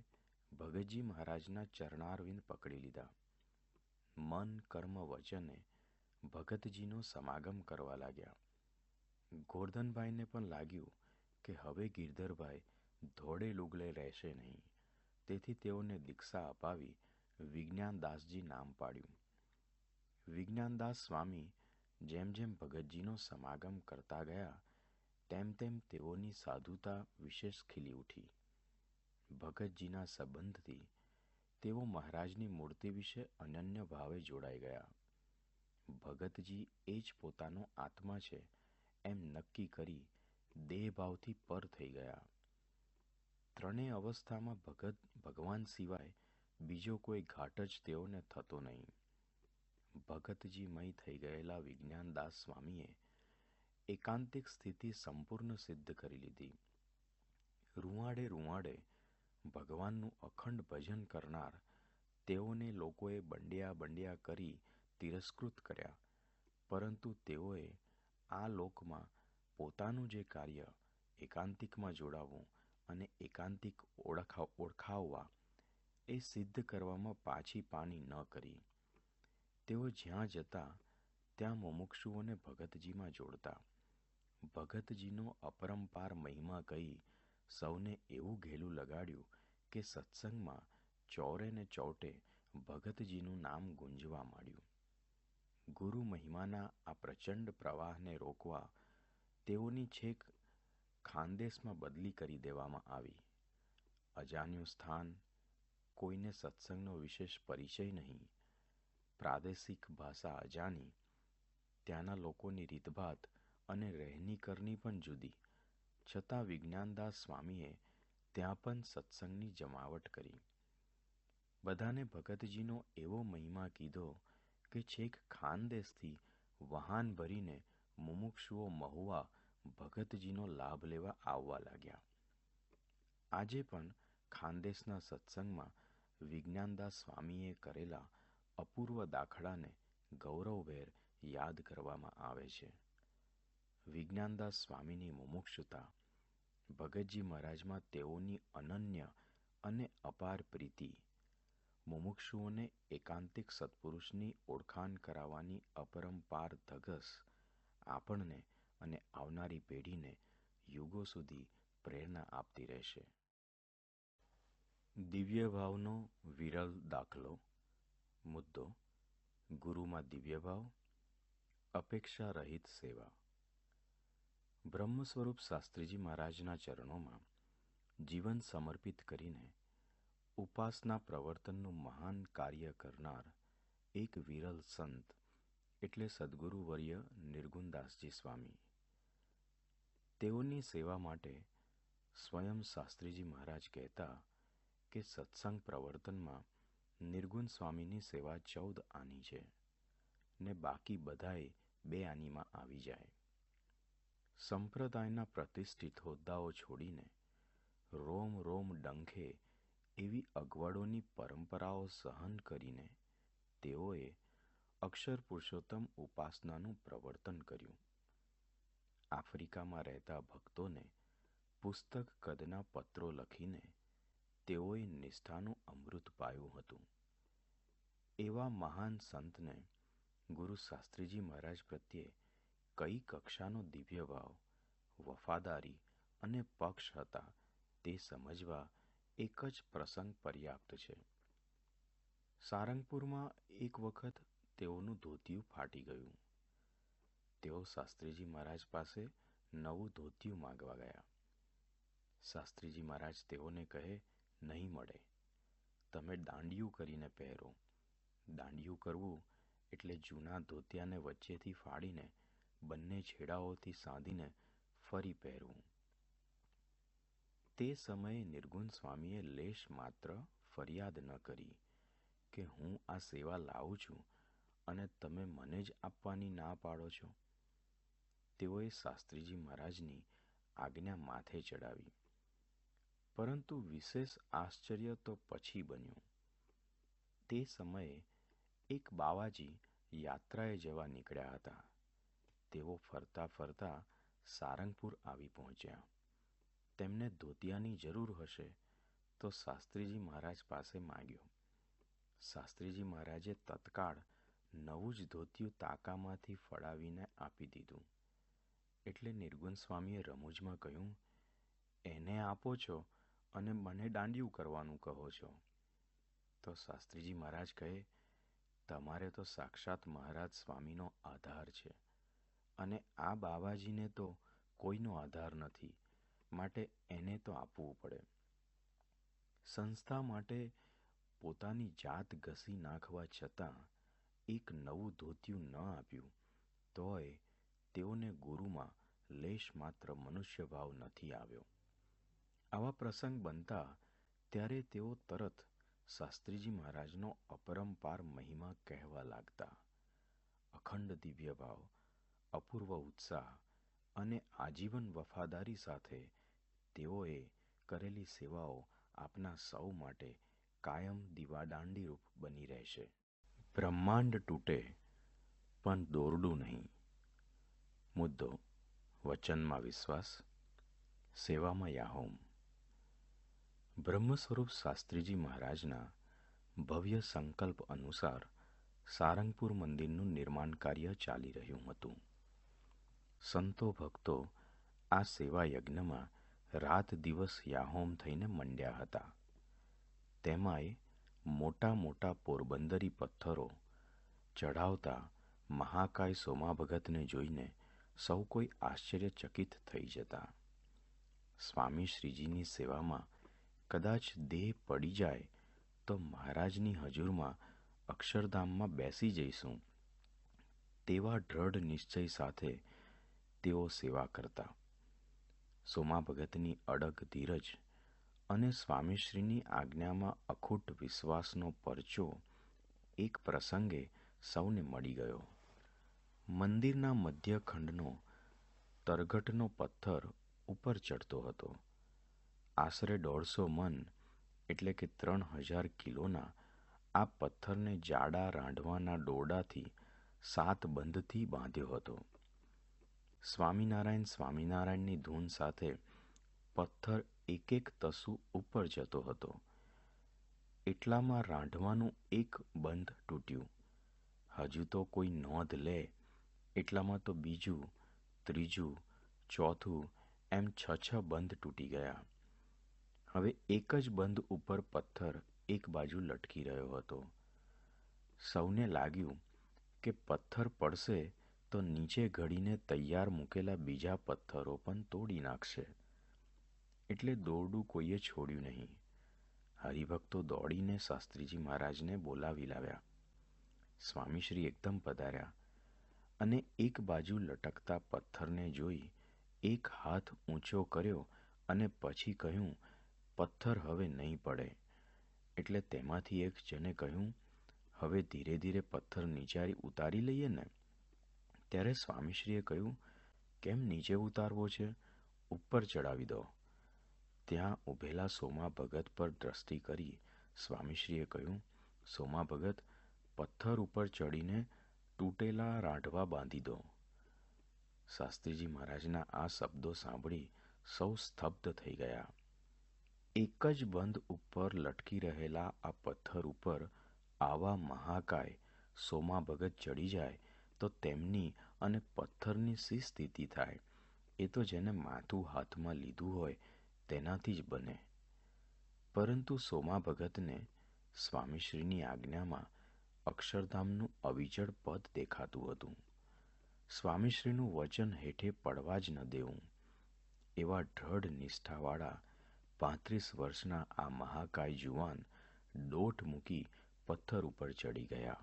A: ભગતજી મહારાજના ચરણારવિંદ પકડી લીધા. મન કર્મ વચને ભગતજીનો સમાગમ કરવા લાગ્યા. ગોરધનભાઈને પણ લાગ્યું કે હવે ગિરધરભાઈ ધોળે લુગડે રહેશે નહીં. તેથી તેઓને દીક્ષા અપાવી વિજ્ઞાનદાસજી નામ પાડ્યું. વિજ્ઞાનદાસ સ્વામી જેમ જેમ ભગતજીનો સમાગમ કરતા ગયા તેમ તેમ તેઓની સાધુતા વિશેષ ખીલી ઉઠી. ભગતજીના સંબંધથી તેઓ મહારાજની મૂર્તિ વિશે અનન્ય ભાવે જોડાઈ ગયા. ભગતજી એ જ પોતાનો આત્મા છે એમ નક્કી કરી દેહભાવથી પર થઈ ગયા. ત્રણેય અવસ્થામાં ભગવાન સિવાય બીજો કોઈ ઘાટ જ તેઓને થતો નહીં. ભગતજીમય થઈ ગયેલા વિજ્ઞાનદાસ સ્વામીએ એકાંતિક સ્થિતિ સંપૂર્ણ સિદ્ધ કરી લીધી. રૂવાડે રૂવાડે ભગવાનનું અખંડ ભજન કરનાર તેઓને લોકોએ બંડ્યા બંડ્યા કરી તિરસ્કૃત કર્યા, પરંતુ તેઓએ આ લોકમાં પોતાનું જે કાર્ય એકાંતિકમાં જોડાવવું અને એકાંતિક ઓળખાવવા એ સિદ્ધ કરવામાં પાછી પાની ન કરી. તેઓ જ્યાં જતા ત્યાં મુમુક્ષુઓને ભગતજીમાં જોડતા. ભગતજીનો અપરંપાર મહિમા કહી સૌને એવું ઘેલું લગાડ્યું કે સત્સંગમાં ચોરે ને ચૌટે ભગતજીનું નામ ગુંજવા માંડ્યું. ગુરુ મહિમાના આ પ્રચંડ પ્રવાહને રોકવા તેઓની છેક ખાનદેશમાં બદલી કરી દેવામાં આવી. અજાણ્યું સ્થાન, કોઈને સત્સંગનો વિશેષ પરિચય નહીં, પ્રાદેશિક ભાષા અજાણી, ત્યાંના લોકોની રીતભાત અને રહેણી કરની પણ જુદી, છતાં વિજ્ઞાનદાસ સ્વામીએ ત્યાં પણ સત્સંગની જમાવટ કરી. બધાને ભગતજીનો એવો મહિમા કીધો કે છેક ખાનદેશથી વહાણ ભરીને મુમુક્ષુઓ મહુવા ભગતજીનો લાભ લેવા આવવા લાગ્યા. આજે પણ ખાનદેશના સત્સંગમાં વિજ્ઞાનદાસ સ્વામીએ કરેલા અપૂર્વ દાખલાને ગૌરવભેર યાદ કરવામાં આવે છે. વિજ્ઞાનદાસ સ્વામીની મુમુક્ષુતા, ભગતજી મહારાજમાં તેઓની અનન્ય અને અપાર પ્રીતિ, મુમુક્ષુઓને એકાંતિક સત્પુરુષની ઓળખાણ કરાવવાની અપરંપાર ધગસ આપણને અને આવનારી પેઢીને યુગો સુધી પ્રેરણા આપતી રહેશે. દિવ્ય ભાવનો વિરલ દાખલો. મુદ્દો: ગુરુમાં દિવ્ય ભાવ, અપેક્ષા રહિત સેવા. બ્રહ્મ સ્વરૂપ શાસ્ત્રીજી મહારાજના ચરણોમાં જીવન સમર્પિત કરીને ઉપાસના પ્રવર્તનનું મહાન કાર્ય કરનાર એક વિરલ સંત એટલે સદ્ગુરુવર્ય નિર્ગુણદાસજી સ્વામી. તેઓની સેવા માટે સ્વયં શાસ્ત્રીજી મહારાજ કહેતા કે સત્સંગ પ્રવર્તનમાં નિર્ગુણ સ્વામીની સેવા 14 આની છે ને બાકી બધાએ 2 આનીમાં આવી જાય. સંપ્રદાયના પ્રતિષ્ઠિત હોદ્દાઓ છોડીને રોમ રોમ ડંખે એવી અગવડોની પરંપરાઓ સહન કરીને તેઓએ અક્ષર પુરુષોત્તમ ઉપાસનાનું પ્રવર્તન કર્યું. આફ્રિકામાં રહેતા ભક્તોને પુસ્તક કદના પત્રો લખીને તેઓએ નિષ્ઠાનું અમૃત પાયું હતું. એવા મહાન સંતને ગુરુ શાસ્ત્રીજી મહારાજ પ્રત્યે કઈ કક્ષાનો દિવ્ય ભાવ, વફાદારી અને પક્ષ હતા તે સમજવા એક જ પ્રસંગ પર્યાપ્ત છે. સારંગપુરમાં એક વખત તેઓનું ધોતિયું ફાટી ગયું. તેઓ શાસ્ત્રીજી મહારાજ પાસે નવું ધોતિયું માંગવા ગયા. શાસ્ત્રીજી મહારાજ તેઓને કહે, નહીં મળે, તમે દાંડિયું કરીને પહેરો. દાંડિયું કરવું એટલે જૂના ધોતિયાને વચ્ચેથી ફાડીને બંને છેડાઓથી સાંધીને ફરી પહેરવું. તે સમયે નિર્ગુણ સ્વામીએ લેશ માત્ર ફરિયાદ ન કરી કે હું આ સેવા લાવું છું અને તમે મને જ આપવાની ના પાડો છો. તેઓએ શાસ્ત્રીજી મહારાજની આજ્ઞા માથે ચડાવી. પરંતુ વિશેષ આશ્ચર્ય તો પછી બન્યું. તે સમયે એક બાવાજી યાત્રાએ જવા નીકળ્યા હતા. તેઓ ફરતા ફરતા સારંગપુર આવી પહોંચ્યા. તેમને ધોતિયાની જરૂર હશે તો શાસ્ત્રીજી મહારાજ પાસે માંગ્યો. શાસ્ત્રીજી મહારાજે તત્કાળ નવું જ ધોતિયું તાકામાંથી ફડાવીને આપી દીધું. એટલે નિર્ગુણ સ્વામીએ રમૂજમાં કહ્યું, એને આપો છો અને મને દાંડિયું કરવાનું કહો છો. તો શાસ્ત્રીજી મહારાજ કહે, તમારે તો સાક્ષાત મહારાજ સ્વામીનો આધાર છે અને આ બાવાજીને તો કોઈનો આધાર નથી, માટે એને તો આપવું પડે. સંસ્થા માટે પોતાની જાત ઘસી નાખવા છતાં એક નવું ધોતિયું ન આપ્યું તોય તેઓને ગુરુમાં લેશ માત્ર મનુષ્ય ભાવ નથી આવ્યો. આવા પ્રસંગ બનતા ત્યારે તેઓ તરત શાસ્ત્રીજી મહારાજનો અપરંપાર મહિમા કહેવા લાગતા. અખંડ દિવ્ય ભાવ, અપૂર્વ ઉત્સાહ અને આજીવન વફાદારી સાથે તેઓએ કરેલી સેવાઓ આપના સૌ માટે કાયમ દીવાદાંડીરૂપ બની રહેશે. બ્રહ્માંડ તૂટે પણ દોરડું નહીં. મુદ્દો: વચનમાં વિશ્વાસ, સેવામાં યાહોમ. બ્રહ્મ સ્વરૂપ શાસ્ત્રીજી મહારાજના ભવ્ય સંકલ્પ અનુસાર સારંગપુર મંદિરનું નિર્માણ કાર્ય ચાલી રહ્યું હતું. સંતો ભક્તો આ સેવા યજ્ઞમાં રાત દિવસ યાહોમ થઈને મંડ્યા હતા. તેમાંય મોટા મોટા પોરબંદરી પથ્થરો ચઢાવતા મહાકાય સોમા ભગતને જોઈને સૌ કોઈ આશ્ચર્યચકિત થઈ જતા. સ્વામી શ્રીજીની સેવામાં કદાચ દેહ પડી જાય તો મહારાજની હજુરમાં અક્ષરધામમાં બેસી જઈશું તેવા દ્રઢ નિશ્ચય સાથે તેઓ સેવા કરતા. સોમા ભગતની અડગ ધીરજ અને સ્વામીશ્રીની આજ્ઞામાં અખૂટ વિશ્વાસનો પરચો એક પ્રસંગે સૌને મળી ગયો. મંદિરના મધ્યખંડનો તરઘટનો પથ્થર ઉપર ચડતો હતો. આશરે 150 મન એટલે કે 3000 કિલોના આ પથ્થરને જાડા રાંઢવાના દોરડાથી 7 બંધથી બાંધ્યો હતો. સ્વામિનારાયણ સ્વામિનારાયણની ધૂન સાથે પથ્થર એક એક તસુ ઉપર જતો હતો. એટલામાં રાંઢવાનું એક બંધ તૂટ્યું. હજુ તો કોઈ નોંધ લે એટલામાં તો બીજું, ત્રીજું, ચોથું એમ 6 બંધ તૂટી ગયા. હવે એક જ બંધ ઉપર પથ્થર એક બાજુ લટકી રહ્યો હતો. સૌને લાગ્યું કે પથ્થર પડશે તો નીચે ઘડીને તૈયાર મૂકેલા બીજા પથ્થરો પણ તોડી નાખશે. એટલે દોરડું કોઈએ છોડ્યું નહીં. હરિભક્તો દોડીને શાસ્ત્રીજી મહારાજને બોલાવી લાવ્યા. સ્વામીશ્રી એકદમ પધાર્યા અને એક બાજુ લટકતા પથ્થરને જોઈ એક હાથ ઊંચો કર્યો અને પછી કહ્યું, પથ્થર હવે નહીં પડે. એટલે તેમાંથી એક જણે કહ્યું, હવે ધીરે ધીરે પથ્થર નીચે ઉતારી લઈએ ને. ત્યારે સ્વામીશ્રીએ કહ્યું, કેમ નીચે ઉતારવો છે? ઉપર ચડાવી દો. ત્યાં ઊભેલા સોમા ભગત પર દ્રષ્ટિ કરી સ્વામીશ્રીએ કહ્યું, સોમા ભગત, પથ્થર ઉપર ચડીને તૂટેલા રાંઢવા બાંધી દો. શાસ્ત્રીજી મહારાજના આ શબ્દો સાંભળી સૌ સ્તબ્ધ થઈ ગયા. એક જ બંધ ઉપર લટકી રહેલા આ પથ્થર ઉપર આવા મહાકાય સોમા ભગત ચડી જાય તો તેમની અને પથ્થરની શી સ્થિતિ થાય એ તો જેને માથું હાથમાં લીધું હોય તેનાથી જ બને. પરંતુ સોમા ભગતને સ્વામીશ્રીની આજ્ઞામાં અક્ષરધામનું અવિચળ પદ દેખાતું હતું. સ્વામીશ્રીનું વચન હેઠે પડવા જ ન દેવું એવા દ્રઢ નિષ્ઠાવાળા 35 વર્ષના આ મહાકાય જુવાન દોટ મૂકી પથ્થર ઉપર ચડી ગયા.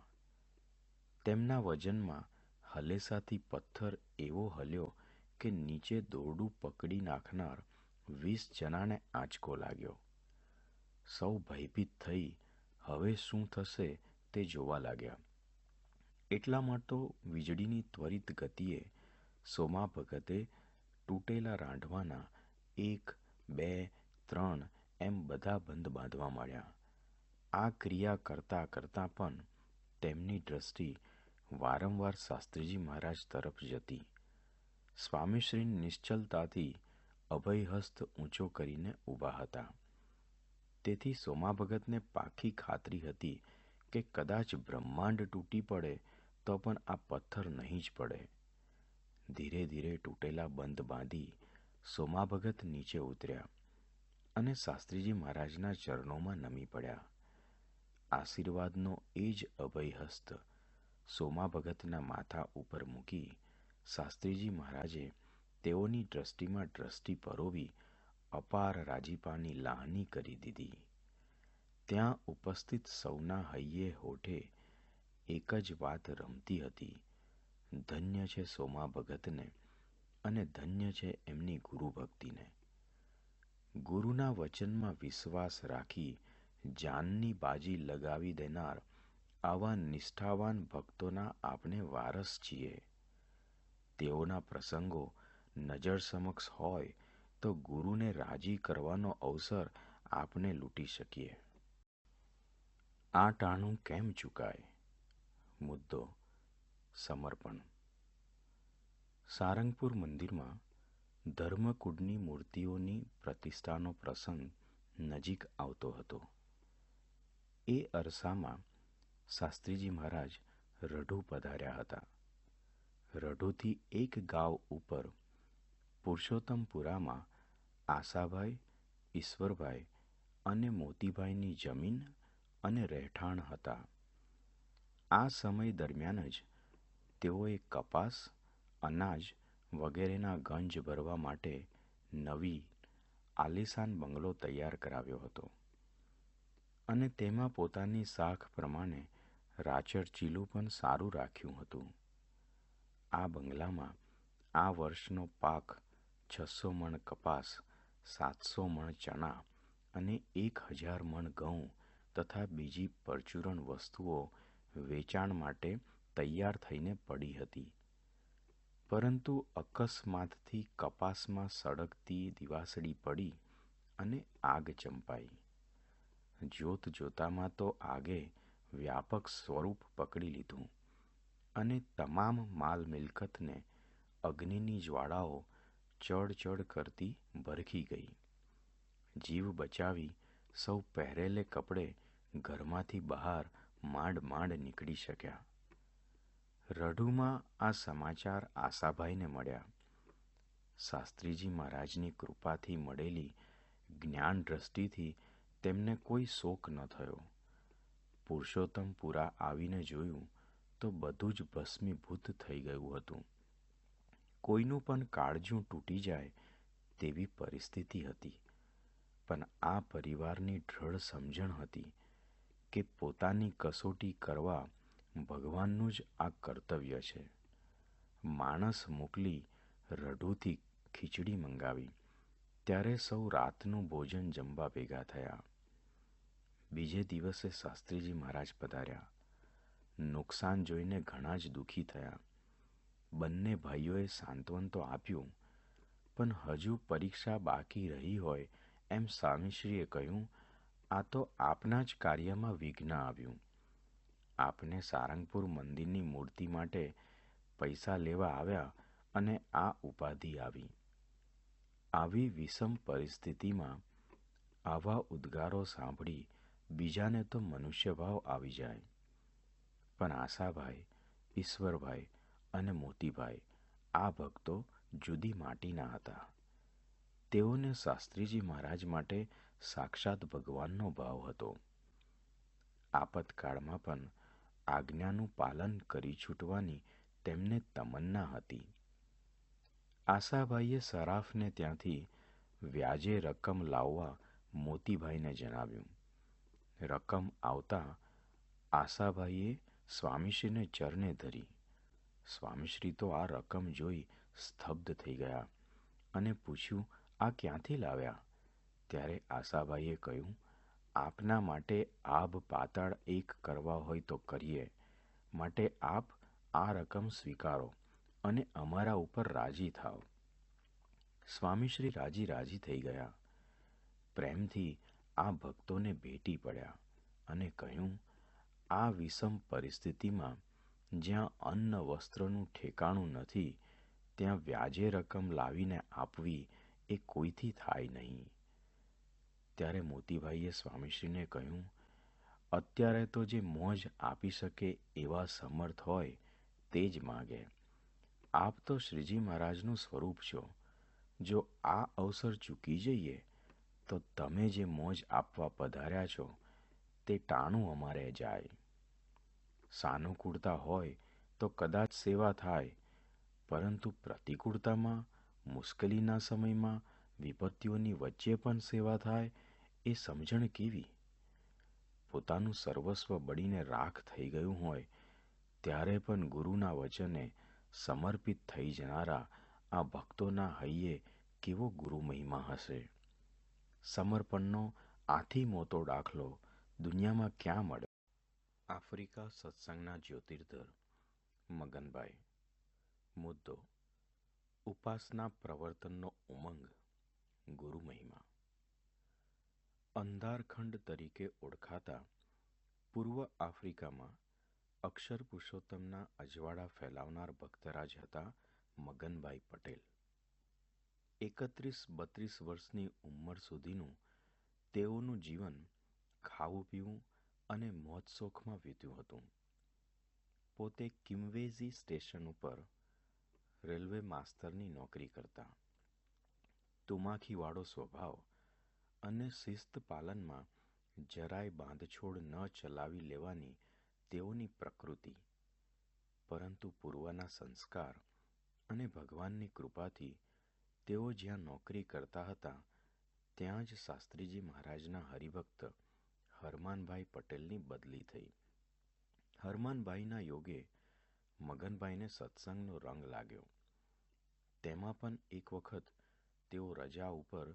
A: તેમના વજનમાં હલેસાથી પથ્થર એવો હલ્યો કે નીચે દોરડું પકડી નાખનાર 20 જણાને આંચકો લાગ્યો. સૌ ભયભીત થઈ હવે શું થશે તે જોવા લાગ્યા. એટલામાં તો વીજળીની ત્વરિત ગતિએ સોમા ભગતે તૂટેલા રાંઢવાના 1, 2, 3 એમ બધા બંધ બાંધવા માંડ્યા. આ ક્રિયા કરતાં કરતાં પણ તેમની દ્રષ્ટિ વારંવાર શાસ્ત્રીજી મહારાજ તરફ જતી. સ્વામીશ્રીની નિશ્ચલતાથી અભયહસ્ત ઊંચો કરીને ઊભા હતા. તેથી સોમા ભગતને પાકી ખાતરી હતી કે કદાચ બ્રહ્માંડ તૂટી પડે તો પણ આ પથ્થર નહીં જ પડે. ધીરે ધીરે તૂટેલા બંધ બાંધી સોમા ભગત નીચે ઉતર્યા અને શાસ્ત્રીજી મહારાજના ચરણોમાં નમી પડ્યા. આશીર્વાદનો એ જ અભયહસ્ત સોમા ભગતના માથા ઉપર મૂકી શાસ્ત્રીજી મહારાજે તેઓની દ્રષ્ટિમાં દ્રષ્ટિ પરોવી અપાર રાજીપાની લાહણી કરી દીધી. ત્યાં ઉપસ્થિત સૌના હૈયે હોઠે એક જ વાત રમતી હતી, ધન્ય છે સોમા ભગતને અને ધન્ય છે એમની ગુરુ ભક્તિને. ગુરુના વચનમાં વિશ્વાસ રાખી જાનની બાજી લગાવી દેનાર આવા નિષ્ઠાવાન ભક્તોના આપણે વારસ છીએ. તેઓના પ્રસંગો નજર સમક્ષ હોય તો ગુરુને રાજી કરવાનો અવસર આપણે લૂંટી શકીએ. આ ટાણું કેમ ચૂકાય? મુદ્દો સમર્પણ. સારંગપુર મંદિરમાં ધર્મકુળની મૂર્તિઓની પ્રતિષ્ઠાનો પ્રસંગ નજીક આવતો હતો. એ અરસામાં શાસ્ત્રીજી મહારાજ રઢુ પધાર્યા હતા. રઢુથી એક ગાંવ ઉપર પુરુષોત્તમપુરામાં આશાભાઈ, ઈશ્વરભાઈ અને મોતીભાઈની જમીન અને રહેઠાણ હતા. આ સમય દરમિયાન જ તેઓએ કપાસ, અનાજ વગેરેના ગંજ ભરવા માટે નવી આલીશાન બંગલો તૈયાર કરાવ્યો હતો અને તેમાં પોતાની શાખ પ્રમાણે રાચરચીલું પણ સારું રાખ્યું હતું. આ બંગલામાં આ વર્ષનો પાક 600 મણ કપાસ, 700 મણ ચણા અને 1000 મણ ઘઉં તથા બીજી પરચુરણ વસ્તુઓ વેચાણ માટે તૈયાર થઈને પડી હતી. પરંતુ અકસ્માતથી કપાસમાં સળગતી દિવાસળી પડી અને આગ ચંપાઈ. જોત જોતામાં તો આગે વ્યાપક સ્વરૂપ પકડી લીધું અને તમામ માલ મિલકતને અગ્નિની જ્વાળાઓ ચડ કરતી ભરખી ગઈ. જીવ બચાવી સૌ પહેરેલે કપડે ઘરમાંથી બહાર માંડ નીકળી શક્યા. રઢુમાં આ સમાચાર આશાભાઈને મળ્યા. શાસ્ત્રીજી મહારાજની કૃપાથી મળેલી જ્ઞાન દ્રષ્ટિથી તેમને કોઈ શોક ન થયો. પુરુષોત્તમપુરા આવીને જોયું તો બધું જ ભસ્મીભૂત થઈ ગયું હતું. કોઈનું પણ કાળજું તૂટી જાય તેવી પરિસ્થિતિ હતી. પણ આ પરિવારની દ્રઢ સમજણ હતી કે પોતાની કસોટી કરવા ભગવાનનું જ આ કર્તવ્ય છે. માણસ મોકલી રઢુથી ખીચડી મંગાવી ત્યારે સૌ રાતનું ભોજન જમવા ભેગા થયા. બીજે દિવસે શાસ્ત્રીજી મહારાજ પધાર્યા. નુકસાન જોઈને ઘણા જ દુઃખી થયા. બંને ભાઈઓએ સાંત્વન તો આપ્યું, પણ હજુ પરીક્ષા બાકી રહી હોય એમ સ્વામીશ્રીએ કહ્યું, આ તો આપના જ કાર્યમાં વિઘ્ન આવ્યું. આપને સારંગપુર મંદિરની મૂર્તિ માટે પૈસા લેવા આવ્યા અને આ ઉપાધિ આવી. આવી વિષમ પરિસ્થિતિમાં આવા ઉદ્ગારો સાંભળી બીજાને તો મનુષ્યભાવ આવી જાય. પણ આશાભાઈ, ઈશ્વરભાઈ અને મોતીભાઈ આ ભક્તો જુદી માટીના હતા. તેઓને શાસ્ત્રીજી મહારાજ માટે સાક્ષાત ભગવાનનો ભાવ હતો. આપતકાળમાં પણ આજ્ઞાનું પાલન કરી છૂટવાની તેમને તમન્ના હતી. આશાભાઈએ સરાફને ત્યાંથી વ્યાજે રકમ લાવવા મોતીભાઈને જણાવ્યું. રકમ આવતા આશાભાઈએ સ્વામીશ્રીને ચરણે ધરી. સ્વામીશ્રી તો આ રકમ જોઈ સ્તબ્ધ થઈ ગયા અને પૂછ્યું, આ ક્યાંથી લાવ્યા? ત્યારે આશાભાઈએ કહ્યું, આપના માટે આભ પાતાળ એક કરવા હોય તો કરીએ, માટે આપ આ રકમ સ્વીકારો અને અમારા ઉપર રાજી થાવ. સ્વામીશ્રી રાજી થઈ ગયા. પ્રેમથી આ ભક્તોને ભેટી પડ્યા અને કહ્યું, આ વિષમ પરિસ્થિતિમાં જ્યાં અન્ન વસ્ત્રનું ઠેકાણું નથી ત્યાં વ્યાજે રકમ લાવીને આપવી એ કોઈથી થાય નહીં. ત્યારે મોતીભાઈએ સ્વામીશ્રીને કહ્યું, અત્યારે તો જે મોજ આપી શકે એવા સમર્થ હોય તે જ માગે. આપ તો શ્રીજી મહારાજનું સ્વરૂપ છો. જો આ અવસર ચૂકી જઈએ તો તમે જે મોજ આપવા પધાર્યા છો તે ટાણું અમારે જાય. સાનુકૂળતા હોય તો કદાચ સેવા થાય, પરંતુ પ્રતિકૂળતામાં, મુશ્કેલીના સમયમાં, વિપત્તિઓની વચ્ચે પણ સેવા થાય એ સમજણ કેવી? પોતાનું સર્વસ્વ બળીને રાખ થઈ ગયું હોય ત્યારે પણ ગુરુના વચને સમર્પિત થઈ જનારા આ ભક્તોના હૈયે કેવો ગુરુ મહિમા હશે? સમર્પણનો આથી મોટો દાખલો દુનિયામાં ક્યાં મળે? આફ્રિકા સત્સંગના જ્યોતિર્ધર મગનભાઈ. મુદ્દો: ઉપાસના પ્રવર્તનનો ઉમંગ, ગુરુ મહિમા. અંધારખંડ તરીકે ઓળખાતા પૂર્વ આફ્રિકામાં અક્ષર પુરુષોત્તમના અજવાળા ફેલાવનાર ભક્તરાજ હતા મગનભાઈ પટેલ. 31-32 વર્ષની ઉંમર સુધીનું તેઓનું જીવન ખાવું પીવું અને મોજશોખમાં વીત્યું હતું. પોતે કિમ્વેઝી સ્ટેશન ઉપર રેલવે માસ્તરની નોકરી કરતા. તુમાખીવાળો સ્વભાવ અને શિસ્ત પાલનમાં જરાય બાંધછોડ ન ચલાવી લેવાની તેઓની પ્રકૃતિ. પરંતુ પૂર્વના સંસ્કાર અને ભગવાનની કૃપાથી તેઓ જ્યાં નોકરી કરતા હતા ત્યાં જ શાસ્ત્રીજી મહારાજના હરિભક્ત હરમાનભાઈ પટેલની બદલી થઈ. હરમાનભાઈના યોગે મગનભાઈને સત્સંગનો રંગ લાગ્યો. તેમાં પણ એક વખત તેઓ રજા ઉપર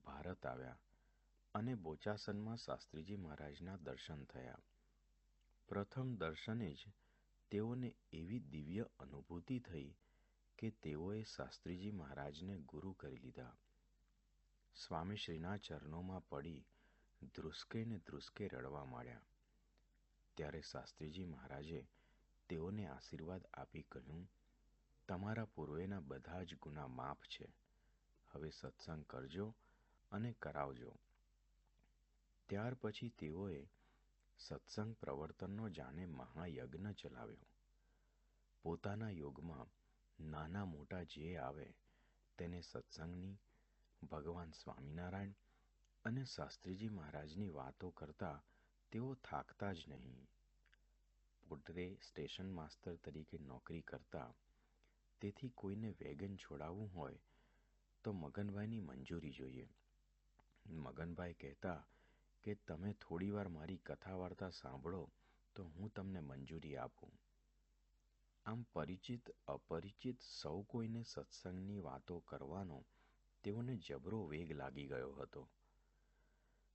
A: ભારત આવ્યા અને બોચાસનમાં શાસ્ત્રીજી મહારાજના દર્શન થયા. પ્રથમ દર્શને જ તેઓને એવી દિવ્ય અનુભૂતિ થઈ કે તેઓએ શાસ્ત્રીજી મહારાજને ગુરુ કરી લીધા. સ્વામીશ્રીના ચરણોમાં પડી ધ્રુસકે રડવા માંડ્યા. ત્યારે શાસ્ત્રીજી મહારાજે તેઓને આશીર્વાદ આપી કહ્યું, તમારા પૂર્વેના બધા જ ગુના માફ છે. હવે સત્સંગ કરજો અને કરાવજો. ત્યાર પછી તેઓએ સત્સંગ પ્રવર્તનનો જાણે મહાયજ્ઞ ચલાવ્યો. પોતાના યોગમાં નાના મોટા જે આવે તેને સત્સંગની, ભગવાન સ્વામિનારાયણ અને શાસ્ત્રીજી મહારાજની વાતો કરતા તેઓ થાકતા જ નહીં. પોતે સ્ટેશન માસ્તર તરીકે નોકરી કરતા, તેથી કોઈને વેગન છોડાવવું હોય તો મગનભાઈની મંજૂરી જોઈએ. મગનભાઈ કહેતા કે તમે થોડીવાર મારી કથા વાર્તા સાંભળો તો હું તમને મંજૂરી આપું. આમ પરિચિત અપરિચિત સૌ કોઈને સત્સંગની વાતો કરવાનો તેઓને જબરો વેગ લાગી ગયો હતો.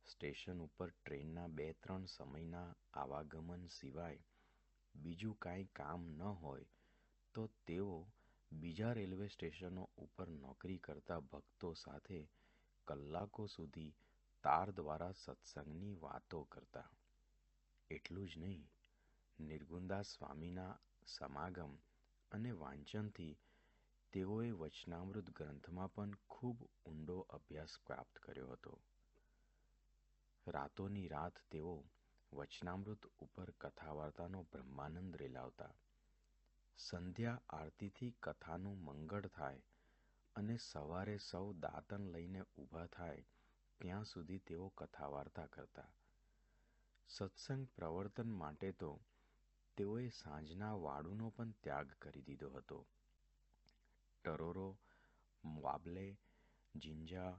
A: સ્ટેશન ઉપર ટ્રેનના 2-3 સમયના આવાગમન સિવાય બીજું કાંઈ કામ ન હોય તો તેઓ બીજા રેલવે સ્ટેશનો ઉપર નોકરી કરતા ભક્તો સાથે કલાકો સુધી તાર દ્વારા સત્સંગની વાતો કરતા. એટલું જ નહીં, નિર્ગુણદાસ સ્વામીના સમાગમ અને વાંચનથી તેઓએ વચનામૃત ગ્રંથમાં પણ ખૂબ ઊંડો અભ્યાસ પ્રાપ્ત કર્યો હતો. રાતોની રાત તેઓ વચનામૃત ઉપર કથા વાર્તાનો બ્રહ્માનંદ રેલાવતા. સંધ્યા આરતીથી કથાનું મંગળ થાય અને સવારે સૌ દાંતણ લઈને ઊભા થાય ત્યાં સુધી તેઓ કથા વાર્તા કરતા. સત્સંગ પ્રવર્તન માટે તો તેઓએ સાંજના વાળુનો પણ ત્યાગ કરી દીધો હતો. ટરોરો, વાબલે, જિંજા,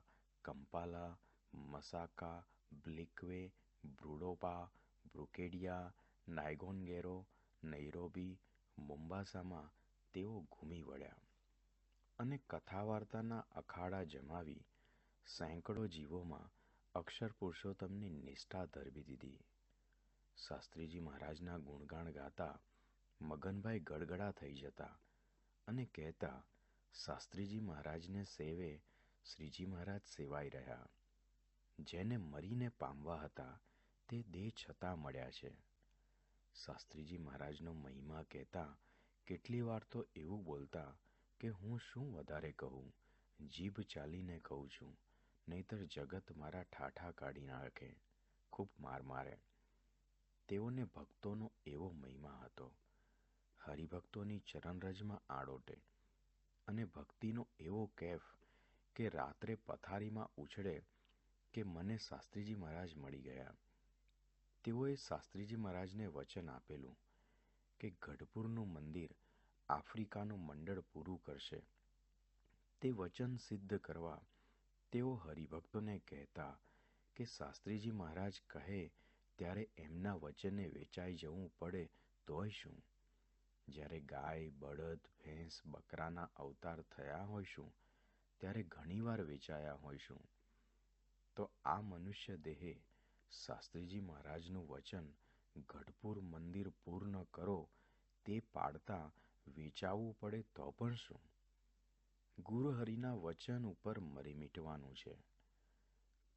A: કંપાલા, મસાકા, બ્લિક્વે, બ્રુડોપા, બ્રુકેડિયા, નાયગોનગેરો, નૈરોબી, મોમ્બાસામાં તેઓ ઘૂમી વળ્યા અને કથા વાર્તાના અખાડા જમાવી સેંકડો જીવોમાં અક્ષર પુરુષોત્તમની નિષ્ઠા ધરવી દીધી. શાસ્ત્રીજી મહારાજના ગુણગાન ગાતા મગનભાઈ ગડગડા થઈ જતા અને કહેતા, શાસ્ત્રીજી મહારાજને સેવે શ્રીજી મહારાજ સેવાઈ રહ્યા. જેને મરીને પામવા હતા તે દેહ છતાં મળ્યા છે. શાસ્ત્રીજી મહારાજનો મહિમા કહેતા કેટલી વાર તો એવું બોલતા કે હું શું વધારે કહું, જીભ ચાલીને કહું છું, નહીતર જગત મારા ઠાઠા કાઢી નાખે, ખૂબ માર મારે. તેઓને ભક્તોનો એવો મહિમા હતો. હરિભક્તોની ચરણરજમાં આડોટે અને ભક્તિનો એવો કેફ કે રાત્રે પથારીમાં ઉછળે કે મને શાસ્ત્રીજી મહારાજ મળી ગયા. તેઓએ શાસ્ત્રીજી મહારાજને વચન આપેલું કે ગઢપુરનું મંદિર આફ્રિકાનું મંડળ પૂરું કરશે. તે વચન સિદ્ધ કરવા તેઓ હરિભક્તોને કહેતા કે શાસ્ત્રીજી મહારાજ કહે ત્યારે એમના વચને વેચાઈ જવું પડે તોય શું? જ્યારે ગાય, બળદ, ભેંસ, બકરાના અવતાર થયા હોઈશું ત્યારે ઘણીવાર વેચાયા હોઈશું. તો આ મનુષ્ય દેહે શાસ્ત્રીજી મહારાજનું વચન ગઢપુર મંદિર પૂર્ણ કરો તે પાડતા વેચાવવું પડે તો પણ શું? ગુરુહરિના વચન ઉપર મરી મીટવાનું છે.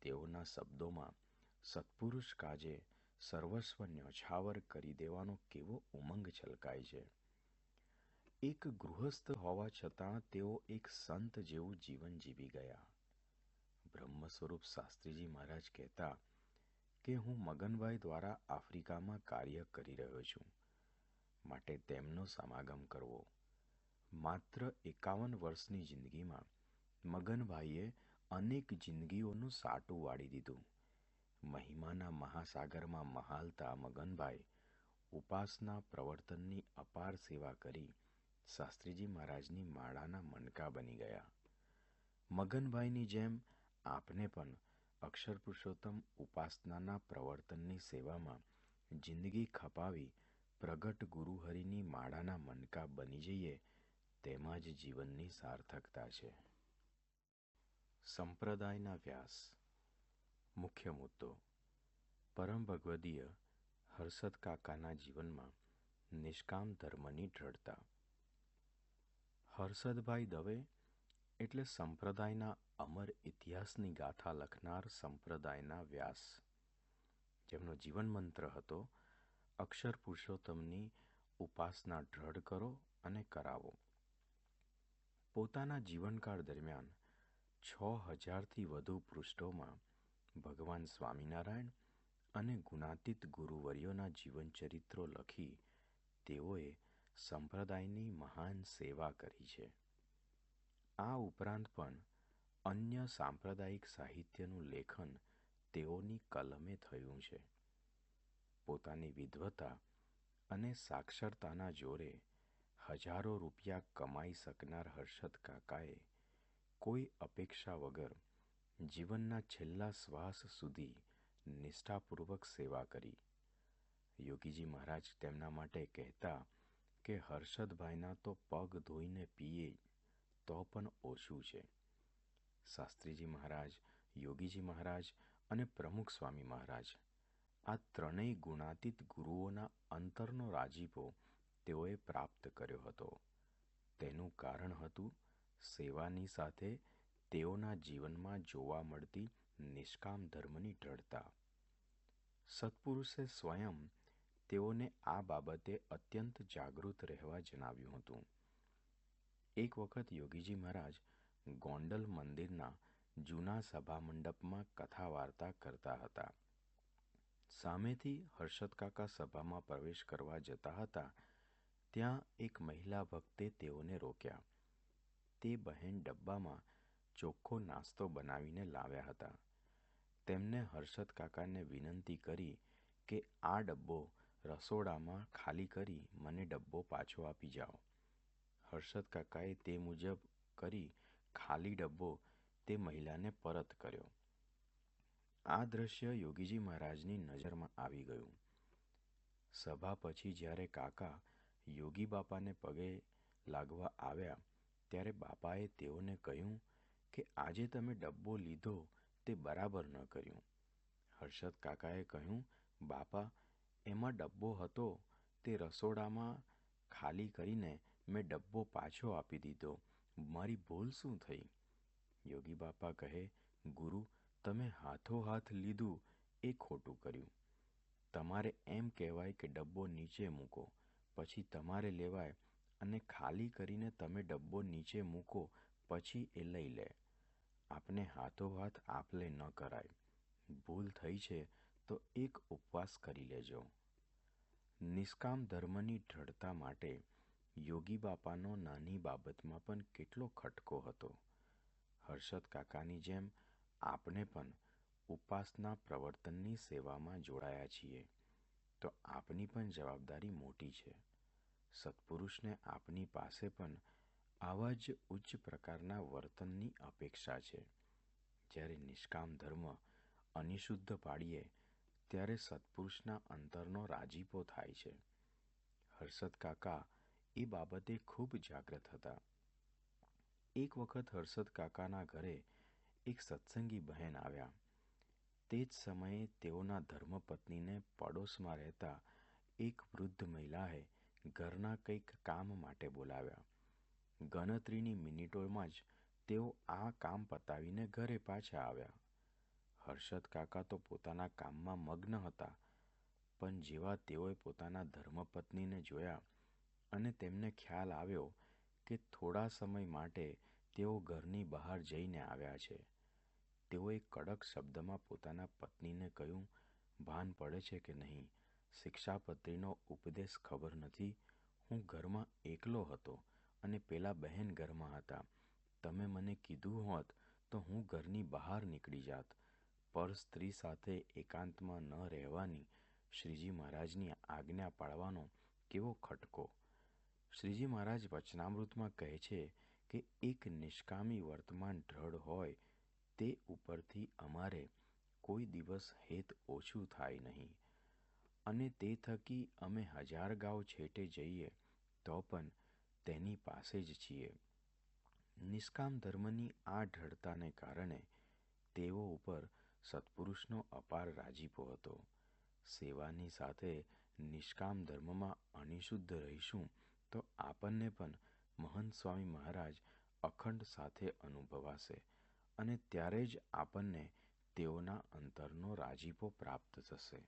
A: તેઓના શબ્દોમાં સત્પુરુષ કાજે સર્વસ્વ ન્યોછાવર કરી દેવાનો કેવો ઉમંગ છલકાય છે. એક ગૃહસ્થ હોવા છતાં તેઓ એક સંત જેવું જીવન જીવી ગયા. બ્રહ્મ સ્વરૂપ શાસ્ત્રીજી મહારાજ કહેતા કે હું મગનભાઈ દ્વારા આફ્રિકામાં કાર્ય કરી રહ્યો છું, માટે તેમનો સમાગમ કરવો. માત્ર 51 વર્ષની જિંદગીમાં મગનભાઈએ અનેક જિંદગીઓનું સાટું વાળી દીધું. મહિમાના મહાસાગરમાં મહાલતા મગનભાઈ ઉપાસના પ્રવર્તનની અપાર સેવા કરી શાસ્ત્રીજી મહારાજની માળાના મણકા બની ગયા. મગનભાઈની જેમ આપને પણ અક્ષર પુરુષોત્તમ ઉપાસનાના પ્રવર્તનની સેવામાં જિંદગી ખપાવી પ્રગટ ગુરુહરિની માળાના મણકા બની જઈએ તેમાં જ જીવનની સાર્થકતા છે. સંપ્રદાયના વ્યાસ. મુખ્ય મુદ્દો. પરમ ભગવદીય હર્ષદ કાકાના જીવનમાં નિષ્કામ ધર્મની દ્રઢતા. હર્ષદભાઈ દવે એટલે સંપ્રદાયના અમર ઇતિહાસની ગાથા લખનાર સંપ્રદાયના વ્યાસ, જેમનો જીવન મંત્ર હતો અક્ષર પુરુષોત્તમની ઉપાસના દ્રઢ કરો અને કરાવો. પોતાના જીવનકાળ દરમિયાન 6,000થી વધુ પૃષ્ઠોમાં ભગવાન સ્વામિનારાયણ અને ગુણાતીત ગુરુવર્યોના જીવનચરિત્રો લખી તેઓએ સંપ્રદાયની મહાન સેવા કરી છે. આ ઉપરાંત પણ અન્ય સાંપ્રદાયિક સાહિત્યનું લેખન તેઓની કલમે થયું છે. પોતાની વિદ્વતા અને સાક્ષરતાના જોરે હજારો રૂપિયા કમાઈ શકનાર હર્ષદ કાકાએ કોઈ અપેક્ષા વગર જીવનના છેલ્લા શ્વાસ સુધી નિષ્ઠાપૂર્વક સેવા કરી. યોગીજી મહારાજ તેમના માટે કહેતા કે હર્ષદભાઈના તો પગ ધોઈને પીએ તો પણ ઓછું છે. શાસ્ત્રીજી મહારાજ, યોગીજી મહારાજ અને પ્રમુખ સ્વામી મહારાજ આ ત્રણેય ગુણાતીત ગુરુઓના અંતરનો રાજીપો તેઓએ પ્રાપ્ત કર્યો હતો. તેનું કારણ હતું સેવાની સાથે તેઓના જીવનમાં જોવા મળતી નિષ્કામ ધર્મની દ્રઢતા. સત્પુરુષે સ્વયં તેઓને આ બાબતે અત્યંત જાગૃત રહેવા જણાવ્યું હતું. એક વખત યોગીજી મહારાજ ગોંડલ મંદિરના જૂના સભા મંડપમાં કથા વાર્તા કરતા હતા. સામેથી હર્ષદ કાકા સભામાં પ્રવેશ કરવા જતા હતા ત્યાં એક મહિલા ભક્તે તેઓને રોક્યા. તે બહેન ડબ્બામાં ચોખ્ખો નાસ્તો બનાવીને લાવ્યા હતા. તેમને હર્ષદ કાકાને વિનંતી કરી કે આ ડબ્બો રસોડામાં ખાલી કરી મને ડબ્બો પાછો આપી જાઓ. હર્ષદ કાકાએ તે મુજબ કરી ખાલી ડબ્બો તે મહિલાને પરત કર્યો. આ દ્રશ્ય યોગીજી મહારાજની નજરમાં આવી ગયું. સભા પછી જ્યારે કાકા યોગી બાપાને પગે લાગવા આવ્યા ત્યારે બાપાએ તેઓને કહ્યું કે આજે તમે ડબ્બો લીધો તે બરાબર ન કર્યું. હર્ષદ કાકાએ કહ્યું, બાપા, એમાં ડબ્બો હતો તે રસોડામાં ખાલી કરીને મેં ડબ્બો પાછો આપી દીધો. મારી ભૂલ શું થઈ? યોગી બાપા કહે, ગુરુ, તમે હાથોહાથ લીધું એ ખોટું કર્યું. તમારે એમ કહેવાય કે ડબ્બો નીચે મૂકો, પછી તમારે લેવાય, અને ખાલી કરીને તમે ડબ્બો નીચે મૂકો પછી એ લઈ લે. આપને હાથોહાથ આપ-લે ન કરાય. ભૂલ થઈ છે તો એક ઉપવાસ કરી લેજો. નિષ્કામ ધર્મની દ્રઢતા માટે યોગી બાપાનો નાની બાબતમાં પણ કેટલો ખટકો હતો. હર્ષદ કાકાની જેમ આપણે પણ ઉપાસના પ્રવર્તનની સેવામાં જોડાયા છીએ તો આપની પણ જવાબદારી મોટી છે. સત્પુરુષને આપની પાસે પણ આવા જ ઉચ્ચ પ્રકારના વર્તનની અપેક્ષા છે. જ્યારે નિષ્કામ ધર્મ અનિશુદ્ધ પાડીએ ત્યારે સત્પુરુષના અંતરનો રાજીપો થાય છે. હર્ષદ કાકા એ બાબતે ખૂબ જાગ્રત હતા. એક વખત હર્ષદ કાકાના ઘરે એક સત્સંગી બહેન આવ્યા. તે જ સમયે તેઓના ધર્મપત્નીને પડોશમાં રહેતા એક વૃદ્ધ મહિલાએ ઘરના કંઈક કામ માટે બોલાવ્યા. ગણતરીની મિનિટોમાં જ તેઓ આ કામ પતાવીને ઘરે પાછા આવ્યા. હર્ષદ કાકા તો પોતાના કામમાં મગ્ન હતા, પણ જેવા તેઓએ પોતાના ધર્મપત્નીને જોયા અને તેમને ખ્યાલ આવ્યો કે થોડા સમય માટે તેઓ ઘરની બહાર જઈને આવ્યા છે, તેઓએ કડક શબ્દમાં પોતાના પત્નીને કહ્યું, ભાન પડે છે કે નહીં? શિક્ષાપત્રીનો ઉપદેશ ખબર નથી? હું ઘરમાં એકલો હતો અને પેલા બહેન ઘરમાં હતા. તમે મને કીધું હોત તો હું ઘરની બહાર નીકળી જાત. પર સ્ત્રી સાથે એકાંતમાં ન રહેવાની શ્રીજી મહારાજની આજ્ઞા પાળવાનો કેવો ખટકો! શ્રીજી મહારાજ વચનામૃતમાં કહે છે કે એક નિષ્કામી વર્તમાન દ્રઢ હોય તે ઉપરથી અમારે કોઈ દિવસ હેત ઓછું થાય નહીં, અને તે થકી અમે 1000 ગાંવ છેટે જઈએ તો પણ તેની પાસે જ છીએ. નિષ્કામ ધર્મની આ દ્રઢતાને કારણે તેઓ ઉપર સત્પુરુષનો અપાર રાજીપો હતો. સેવાની સાથે નિષ્કામ ધર્મમાં અનિશુદ્ધ રહીશું તો આપણને પણ મહંત સ્વામી મહારાજ અખંડ સાથે અનુભવાશે અને ત્યારે જ આપણને તેઓના અંતરનો રાજીપો પ્રાપ્ત થશે.